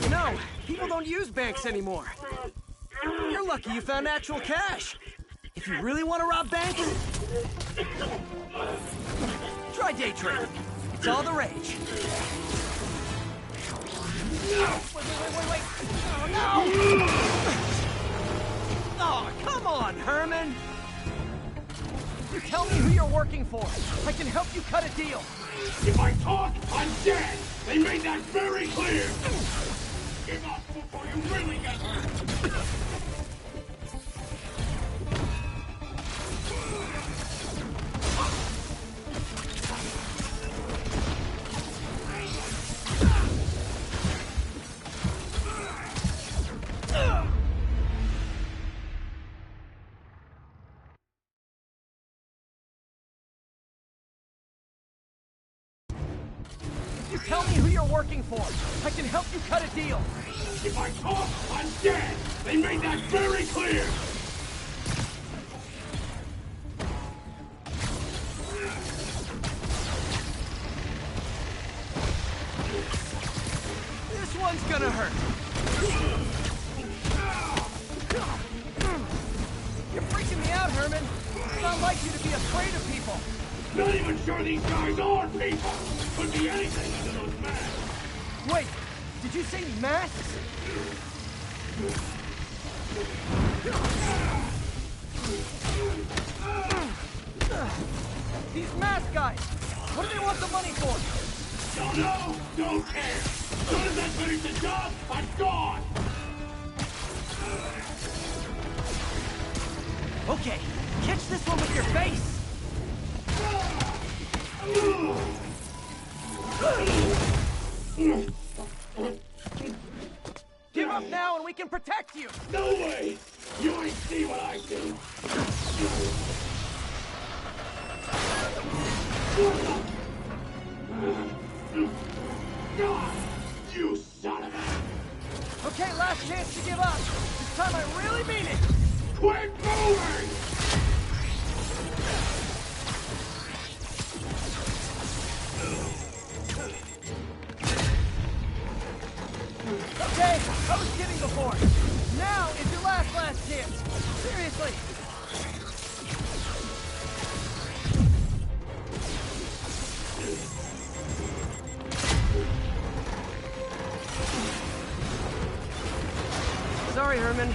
You know, people don't use banks anymore. You're lucky you found actual cash. If you really want to rob banks, try day trading. It's all the rage. Wait. Oh, no! Oh, come on, Herman. You tell me who you're working for. I can help you cut a deal. If I talk, I'm dead! They made that very clear! Give up before you really get hurt! You tell me who you're working for. I can help you cut a deal. If I talk, I'm dead! They made that very clear! This one's gonna hurt. You're freaking me out, Herman. It's not like you to be afraid of people. Not even sure these guys are people! Could be anything under those masks! Wait, did you say masks? These mask guys, what do they want the money for? Don't know, don't care! As soon as I finish the job, I'm gone! Okay, catch this one with your face! Give up now and we can protect you! No way! You ain't see what I see! You son of a... Okay, last chance to give up. This time I really mean it! Quit moving! Okay, I was kidding before. Now is your last chance. Seriously. Sorry, Herman.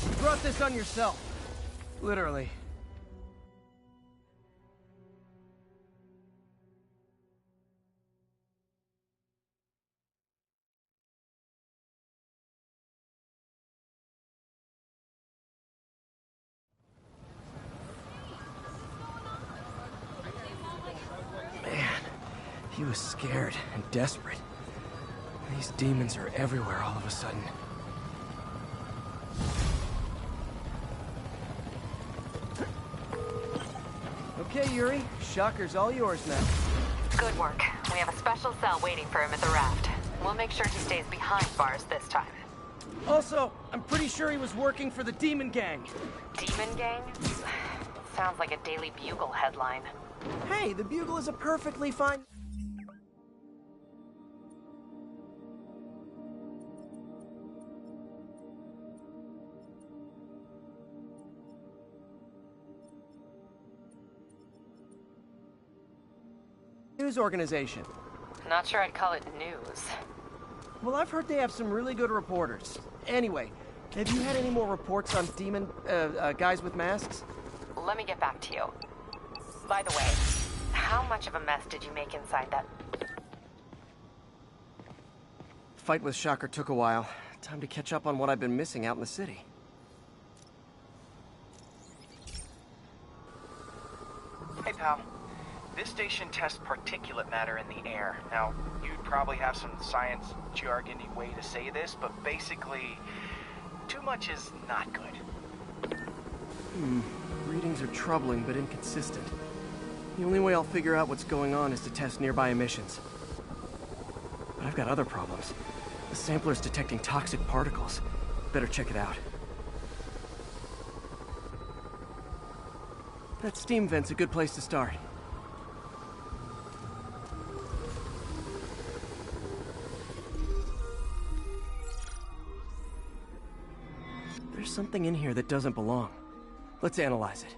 You brought this on yourself. Literally. He was scared and desperate. These demons are everywhere all of a sudden. Okay, Yuri. Shocker's all yours now. Good work. We have a special cell waiting for him at the raft. We'll make sure he stays behind bars this time. Also, I'm pretty sure he was working for the Demon Gang. Demon Gang? Sounds like a Daily Bugle headline. Hey, the Bugle is a perfectly fine... news organization. Not sure I'd call it news. Well, I've heard they have some really good reporters. Anyway, have you had any more reports on demon, guys with masks? Let me get back to you. By the way, how much of a mess did you make inside that? Fight with Shocker took a while. Time to catch up on what I've been missing out in the city. Hey, pal. This station tests particulate matter in the air. Now, you'd probably have some science jargony way to say this, but basically, too much is not good. Readings are troubling but inconsistent. The only way I'll figure out what's going on is to test nearby emissions. But I've got other problems. The sampler's detecting toxic particles. Better check it out. That steam vent's a good place to start. There's something in here that doesn't belong. Let's analyze it.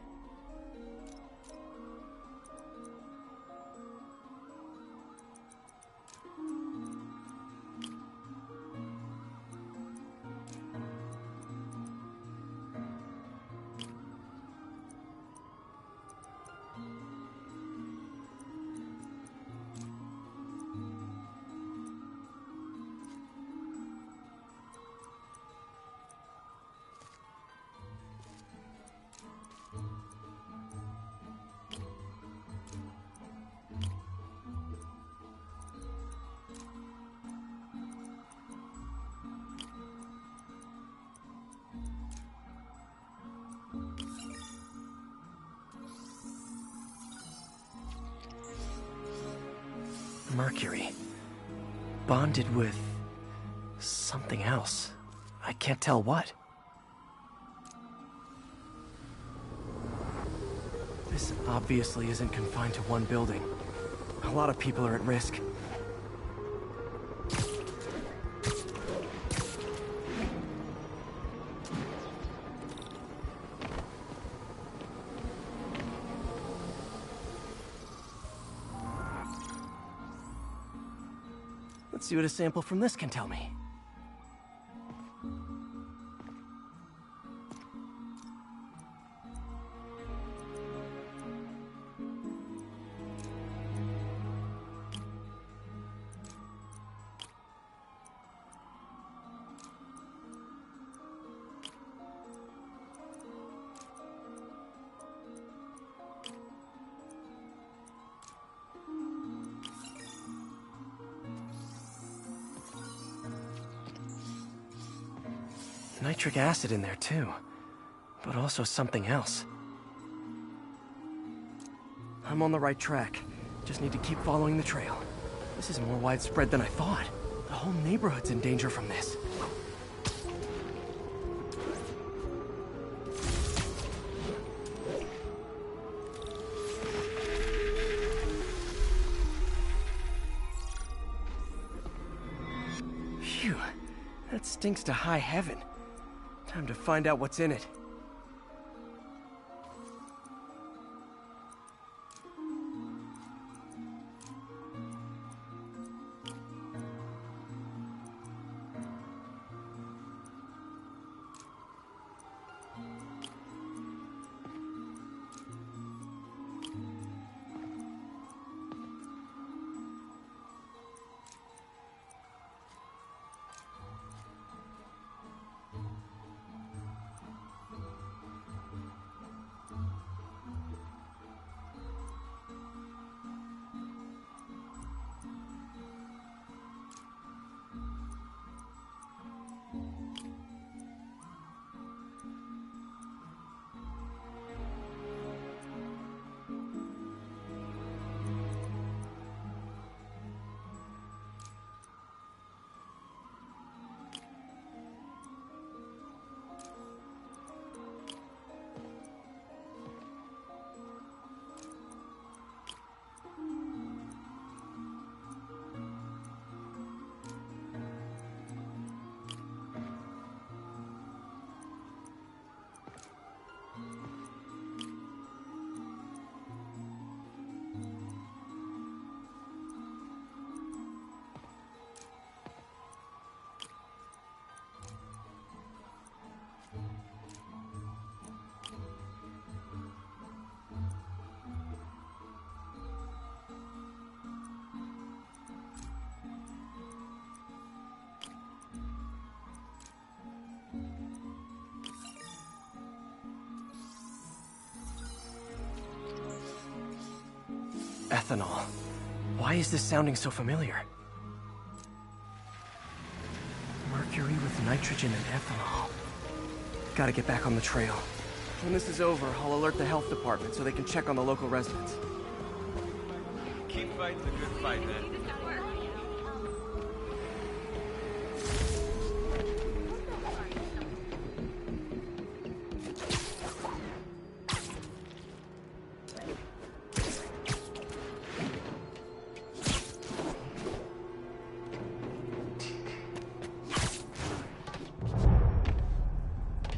Mercury. Bonded with something else. I can't tell what. This obviously isn't confined to one building. A lot of people are at risk. Let's see what a sample from this can tell me. Nitric acid in there too, but also something else. I'm on the right track. Just need to keep following the trail. This is more widespread than I thought. The whole neighborhood's in danger from this. Phew, that stinks to high heaven. Time to find out what's in it. Ethanol. Why is this sounding so familiar? Mercury with nitrogen and ethanol. Gotta get back on the trail. When this is over, I'll alert the health department so they can check on the local residents. Keep fighting the good fight, man.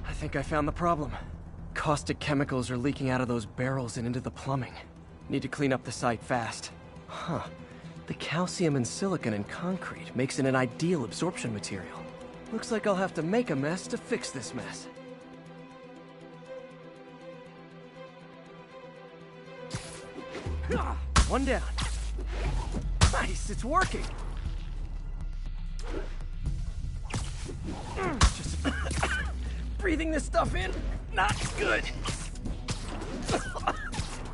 I think I found the problem. Caustic chemicals are leaking out of those barrels and into the plumbing. Need to clean up the site fast. Huh. The calcium and silicon in concrete makes it an ideal absorption material. Looks like I'll have to make a mess to fix this mess. One down. Nice, it's working. Just breathing this stuff in, not good.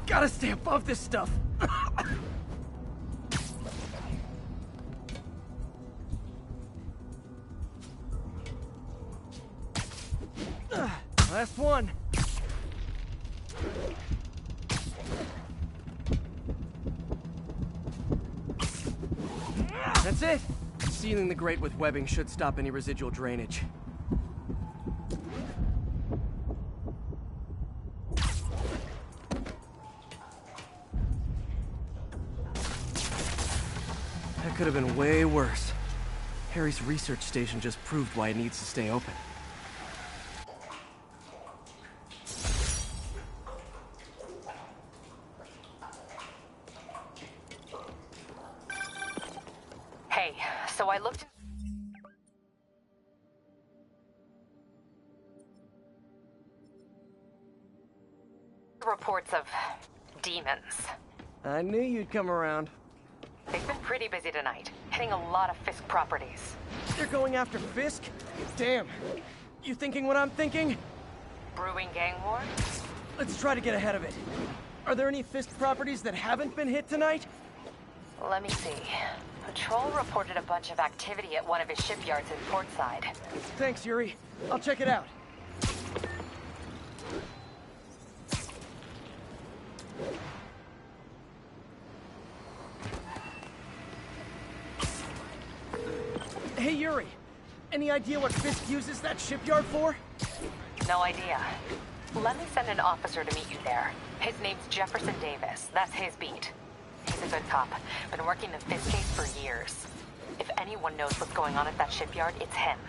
Gotta stay above this stuff. Last one. That's it. Sealing the grate with webbing should stop any residual drainage. That could have been way worse. Harry's research station just proved why it needs to stay open. Hey, so I looked... reports of demons. I knew you'd come around. They've been pretty busy tonight, hitting a lot of Fisk properties. They're going after Fisk? Damn. You thinking what I'm thinking? Brewing gang war? Let's try to get ahead of it. Are there any Fisk properties that haven't been hit tonight? Let me see. Patrol reported a bunch of activity at one of his shipyards in Portside. Thanks, Yuri. I'll check it out. Hey, Yuri. Any idea what Fisk uses that shipyard for? No idea. Let me send an officer to meet you there. His name's Jefferson Davis. That's his beat. He's a good cop. Been working the Fisk case for years. If anyone knows what's going on at that shipyard, it's him.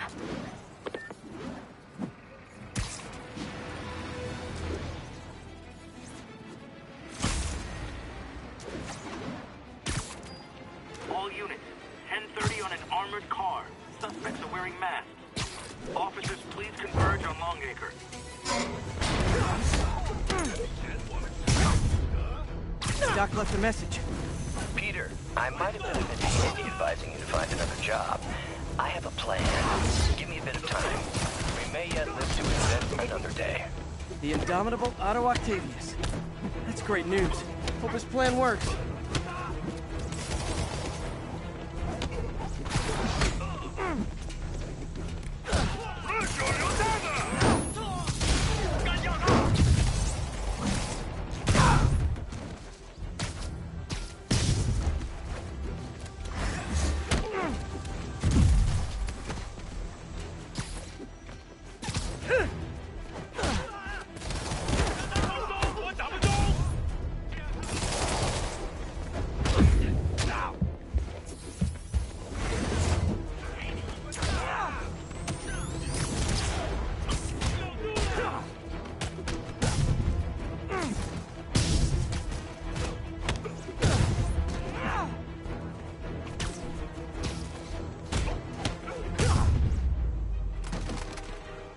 All units, 10:30 on an armored car. Suspects are wearing masks. Officers, please converge on Longacre. Doc left a message. Peter, I might have been a bit hasty advising you to find another job. I have a plan. Give me a bit of time. We may yet live to invent another day. The indomitable Otto Octavius. That's great news. Hope his plan works.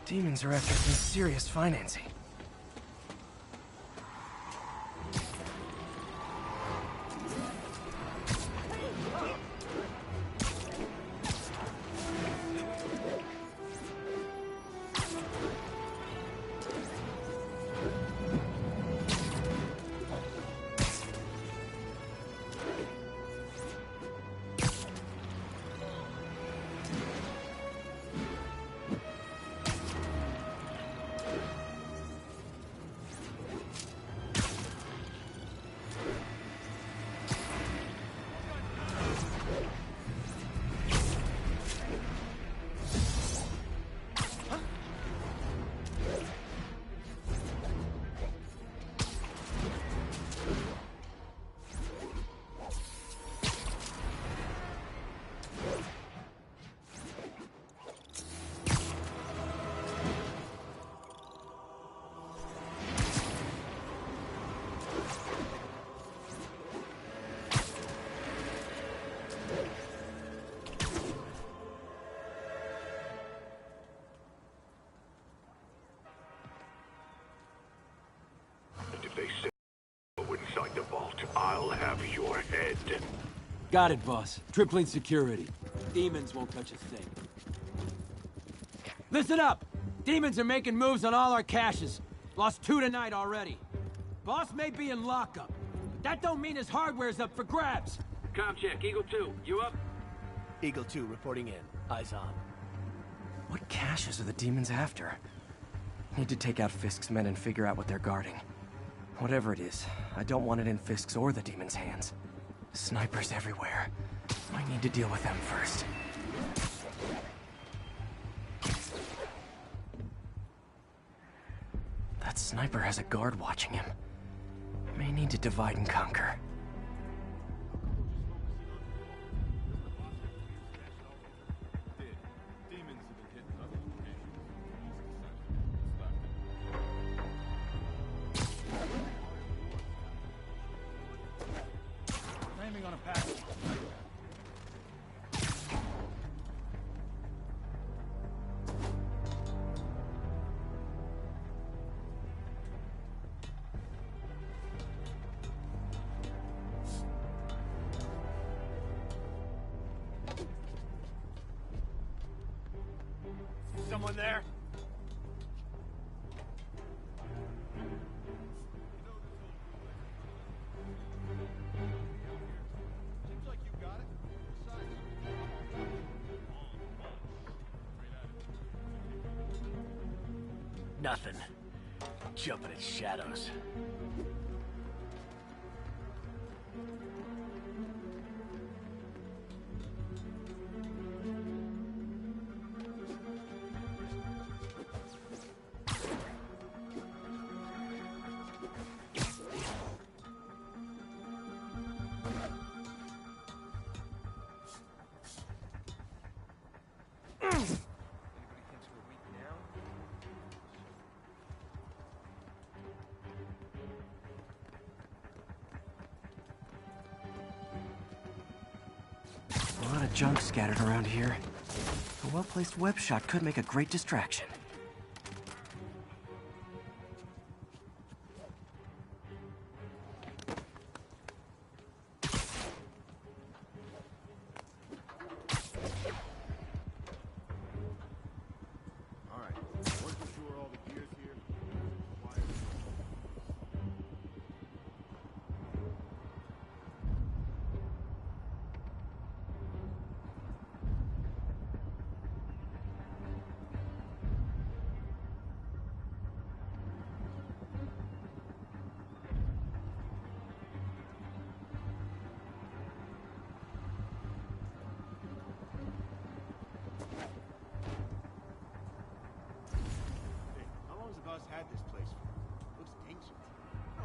Demons are after some serious financing. I'll have your head. Got it, boss. Tripling security. Demons won't touch a thing. Listen up! Demons are making moves on all our caches. Lost 2 tonight already. Boss may be in lockup, but that don't mean his hardware's up for grabs. Com check, Eagle 2, you up? Eagle 2 reporting in. Eyes on. What caches are the demons after? Need to take out Fisk's men and figure out what they're guarding. Whatever it is, I don't want it in Fisk's or the demons' hands. Snipers everywhere. I need to deal with them first. That sniper has a guard watching him. May need to divide and conquer. Aiming on a package. Someone there? Nothing. Jumping at shadows. A lot of junk scattered around here. A well-placed web shot could make a great distraction. Had this place for? Looks ancient.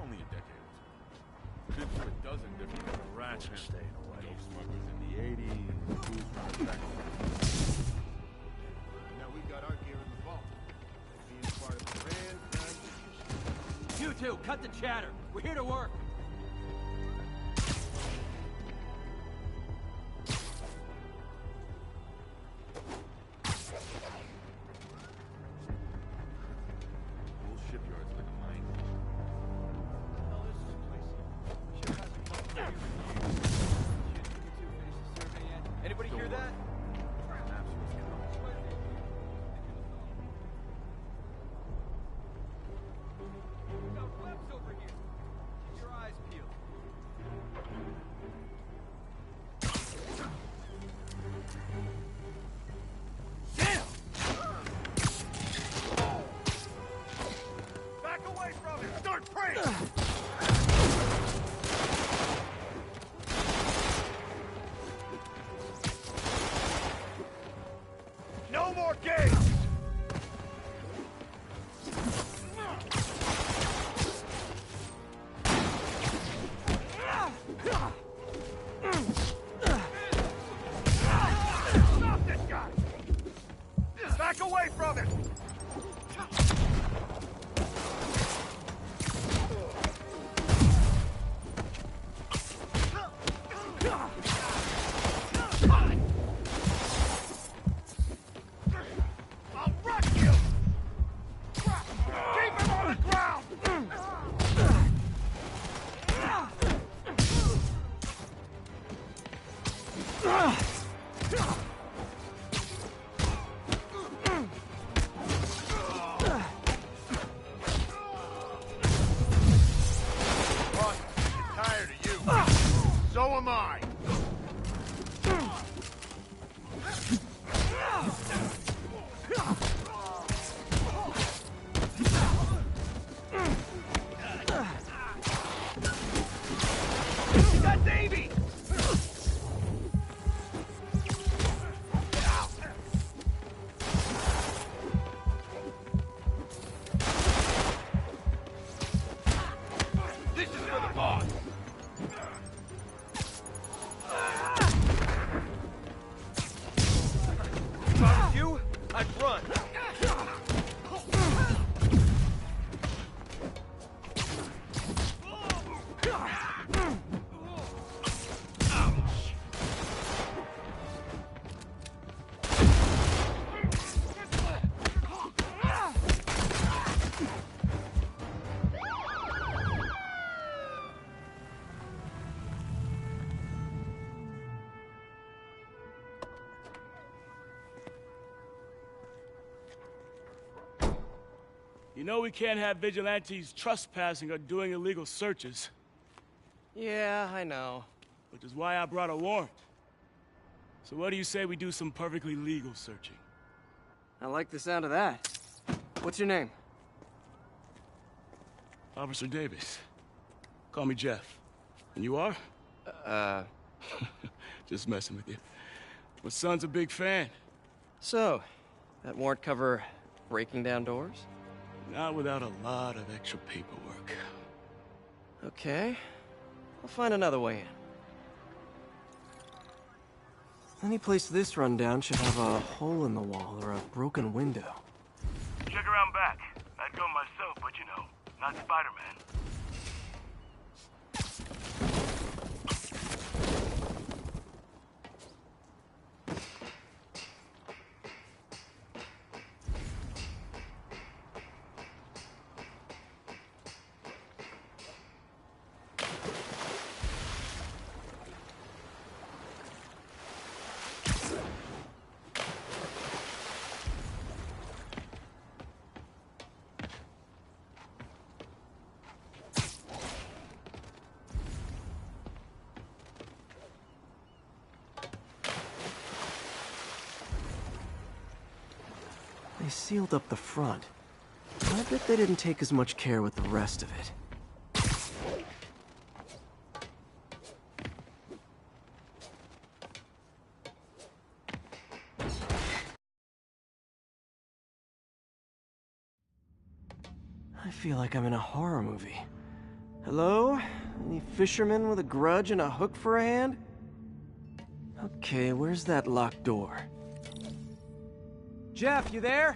Only a decade or two. Been through a dozen different Rats are staying away. dope smugglers in the 80s, booze runners back now we got our gear in the vault. Being part of the grand plan. You two, cut the chatter. We're here to work. Anybody hear that? Got webs over here. Keep your eye You know we can't have vigilantes trespassing or doing illegal searches. Yeah, I know. Which is why I brought a warrant. So what do you say we do some perfectly legal searching? I like the sound of that. What's your name? Officer Davis. Call me Jeff. And you are? Just messing with you. My son's a big fan. So, that warrant cover breaking down doors? Not without a lot of extra paperwork. Okay. I'll find another way in. Any place this rundown should have a hole in the wall or a broken window. Check around back. I'd go myself, but you know, not Spider-Man. They sealed up the front. I bet they didn't take as much care with the rest of it. I feel like I'm in a horror movie. Hello? Any fisherman with a grudge and a hook for a hand? Okay, where's that locked door? Jeff, you there?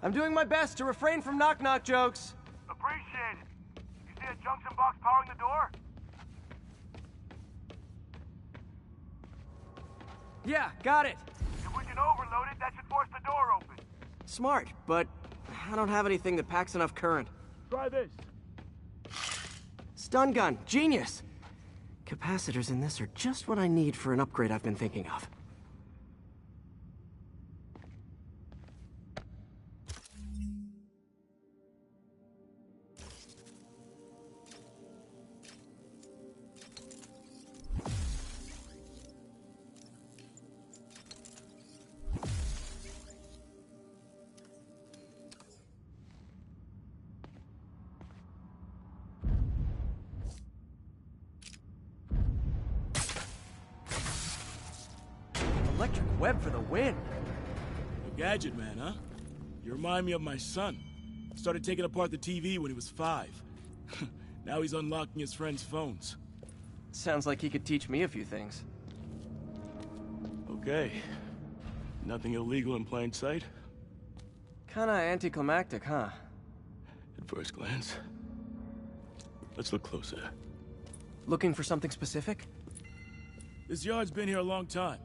I'm doing my best to refrain from knock-knock jokes. Appreciate it. You see a junction box powering the door? Yeah, got it. If we can overload it, that should force the door open. Smart, but I don't have anything that packs enough current. Try this. Stun gun, genius! Capacitors in this are just what I need for an upgrade I've been thinking of. Electric web for the win. A gadget man, huh? You remind me of my son. Started taking apart the TV when he was 5. Now he's unlocking his friends' phones. Sounds like he could teach me a few things. Okay. Nothing illegal in plain sight? Kinda anticlimactic, huh? At first glance. Let's look closer. Looking for something specific? This yard's been here a long time.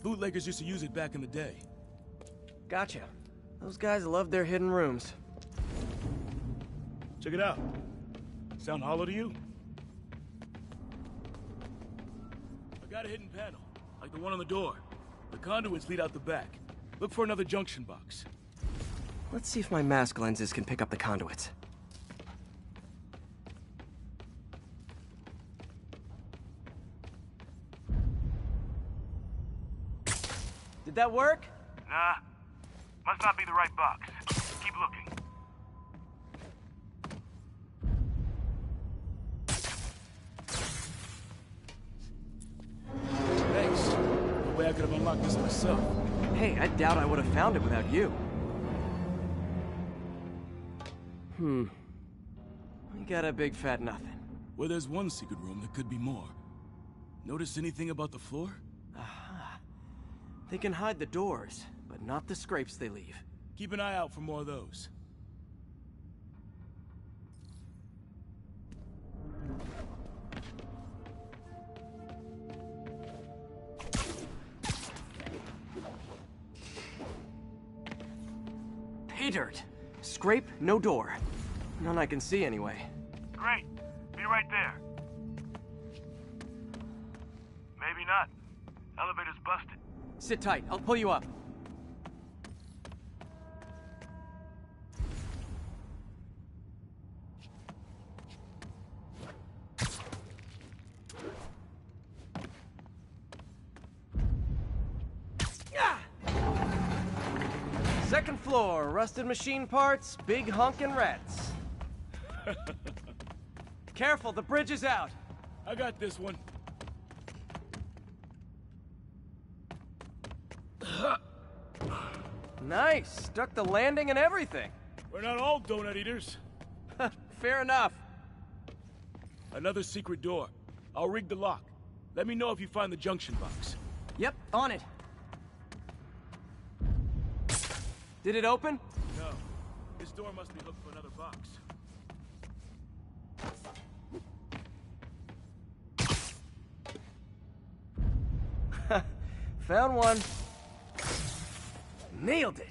Bootleggers used to use it back in the day. Gotcha. Those guys love their hidden rooms. Check it out. Sound hollow to you? I got a hidden panel, like the one on the door. The conduits lead out the back. Look for another junction box. Let's see if my mask lenses can pick up the conduits. Did that work? Nah. Must not be the right box. Keep looking. Thanks. No way I could have unlocked this myself. Hey, I doubt I would have found it without you. We got a big fat nothing. Well, there's one secret room. There could be more. Notice anything about the floor? Aha. They can hide the doors, but not the scrapes they leave. Keep an eye out for more of those. Pay dirt. Scrape, no door. None I can see anyway. Great. Be right there. Maybe not. Elevator's busted. Sit tight. I'll pull you up. Second floor, rusted machine parts, big honkin' rats. Careful, the bridge is out. I got this one. Nice, stuck the landing and everything. We're not all donut eaters. Fair enough. Another secret door. I'll rig the lock. Let me know if you find the junction box. Yep, on it. Did it open? No. This door must be hooked to another box. Found one. Nailed it.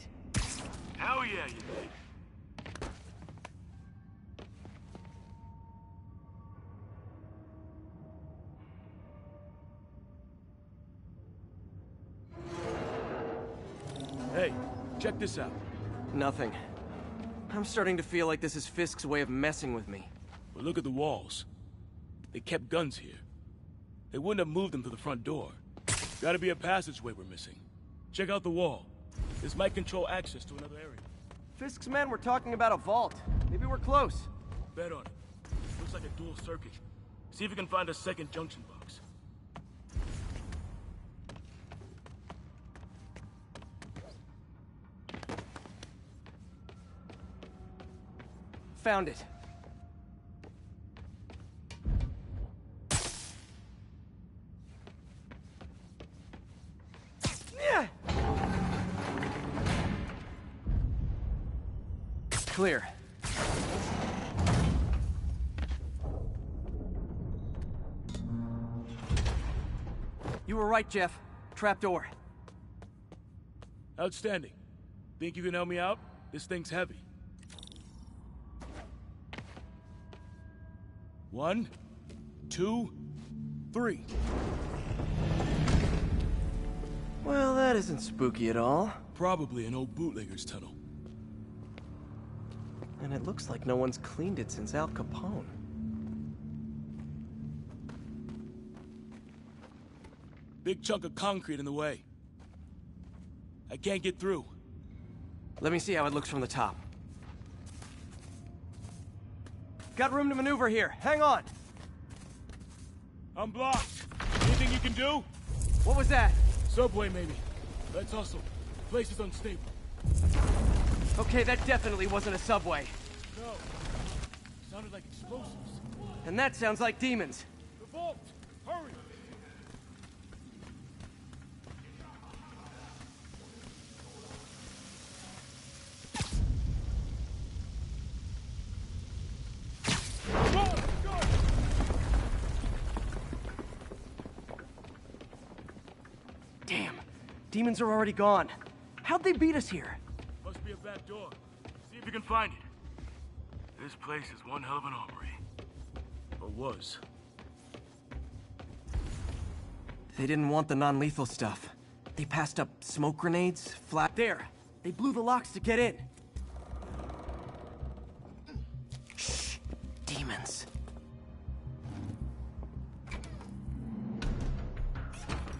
Hell yeah, you did. Hey, check this out. Nothing. I'm starting to feel like this is Fisk's way of messing with me. But look at the walls. They kept guns here. They wouldn't have moved them to the front door. Gotta be a passageway we're missing. Check out the wall. This might control access to another area. Fisk's men were talking about a vault. Maybe we're close. Bet on it. Looks like a dual circuit. See if you can find a second junction box. Found it. Clear. You were right, Jeff. Trapdoor. Outstanding. Think you can help me out? This thing's heavy. 1, 2, 3. Well, that isn't spooky at all. Probably an old bootlegger's tunnel. And it looks like no one's cleaned it since Al Capone. Big chunk of concrete in the way. I can't get through. Let me see how it looks from the top. Got room to maneuver here. Hang on. I'm blocked. Anything you can do? What was that? Subway, maybe. Let's hustle. Place is unstable. Okay, that definitely wasn't a subway. No. Sounded like explosives. And that sounds like demons. The vault! Hurry! Damn. Demons are already gone. How'd they beat us here? Must be a back door. See if you can find it. This place is one hell of an armory. Or was. They didn't want the non-lethal stuff. They passed up smoke grenades, flat there. They blew the locks to get in. Shh. Demons.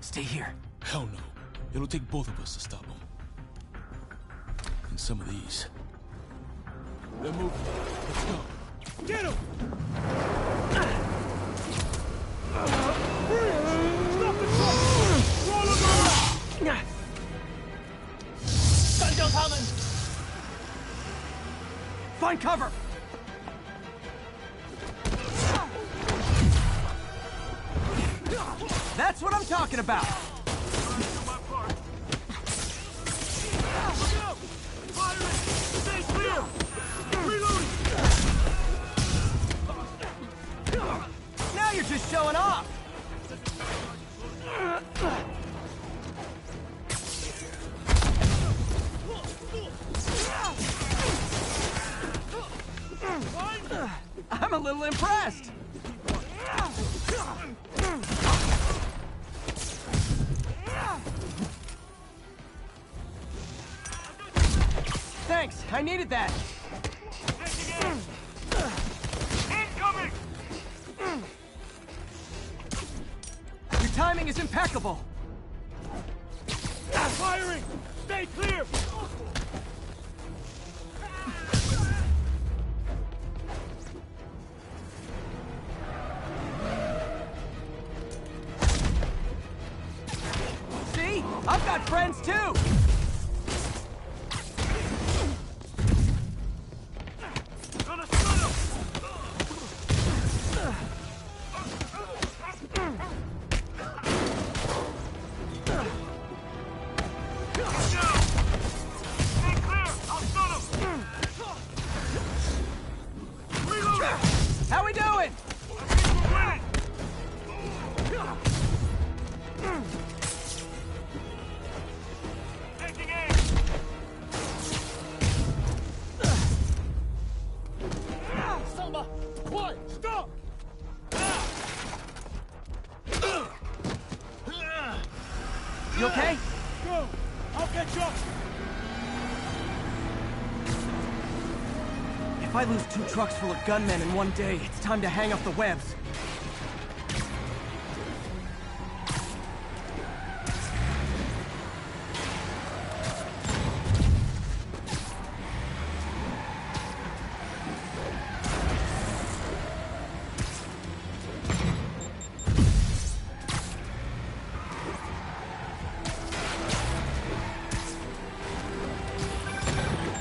Stay here. Hell no. It'll take both of us to stop them. And some of these. They're moving. Let's go. Get him! Stop the truck! Roll him around! Find cover! That's what I'm talking about! Now you're just showing off! I'm a little impressed! Thanks, I needed that! Incoming! Your timing is impeccable! Firing! Stay clear! I've got friends too! How we doing? Taking aim! Samba! Quiet! Stop! You okay? Go! I'll catch up! If I lose 2 trucks full of gunmen in one day, it's time to hang up the webs.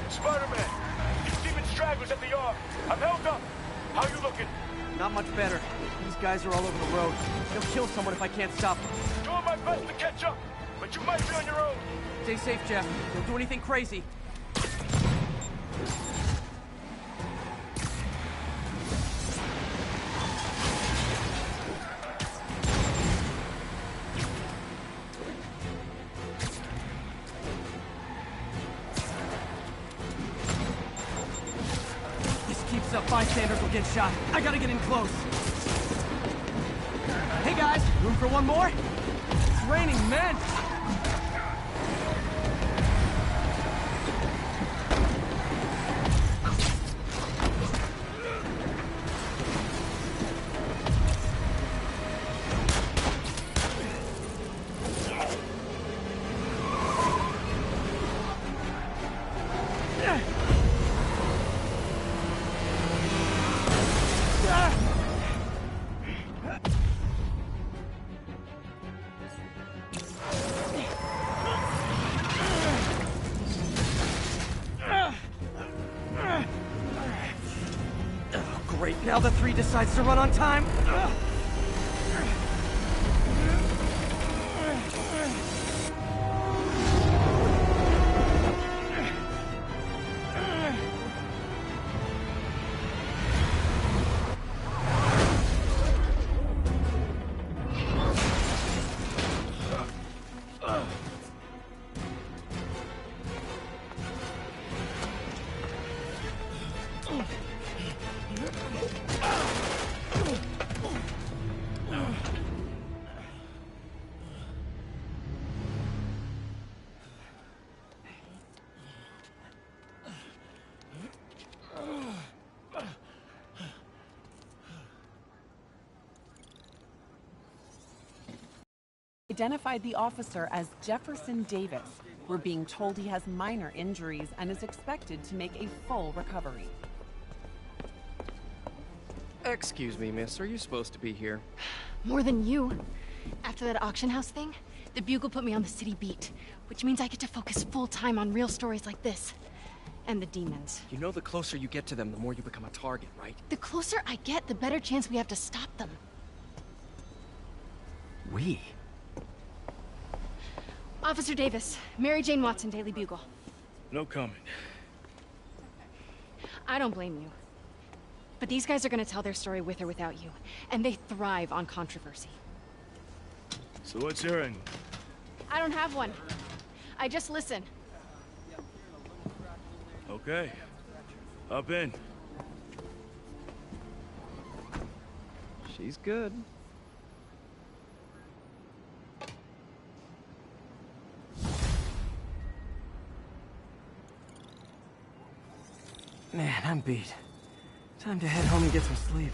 Spider-Man! These demon stragglers at the yard! I'm held up! How you looking? Not much better. These guys are all over the road. They'll kill someone if I can't stop them. Doing my best to catch up, but you might be on your own! Stay safe, Jeff. Don't do anything crazy. This keeps up, bystanders will get shot. I gotta get in close. Hey guys, room for one more? It's raining men! Great, now the 3 decides to run on time. Identified the officer as Jefferson Davis. We're being told he has minor injuries and is expected to make a full recovery. Excuse me, miss. Are you supposed to be here? More than you. After that auction house thing, the Bugle put me on the city beat, which means I get to focus full-time on real stories like this. And the demons. You know the closer you get to them, the more you become a target, right? The closer I get, the better chance we have to stop them. We? Officer Davis, Mary Jane Watson, Daily Bugle. No comment. I don't blame you. But these guys are gonna tell their story with or without you, and they thrive on controversy. So what's your angle? I don't have one. I just listen. Okay. Up in. She's good. Man, I'm beat. Time to head home and get some sleep.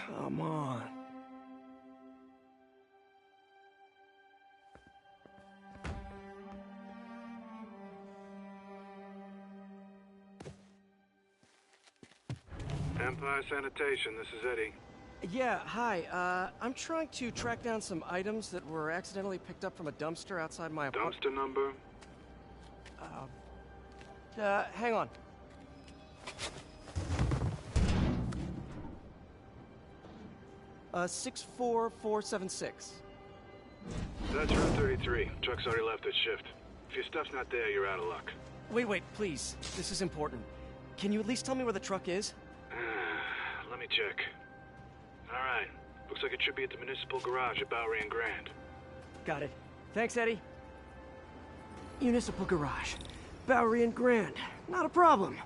Come on. Empire Sanitation, this is Eddie. Yeah, hi. I'm trying to track down some items that were accidentally picked up from a dumpster outside my apartment. Dumpster number? Hang on. Uh, 64476. That's room 33. Truck's already left its shift. If your stuff's not there, you're out of luck. Wait, please. This is important. Can you at least tell me where the truck is? Let me check. Alright. Looks like it should be at the municipal garage at Bowery and Grand. Got it. Thanks, Eddie. Municipal garage. Bowery and Grand. Not a problem.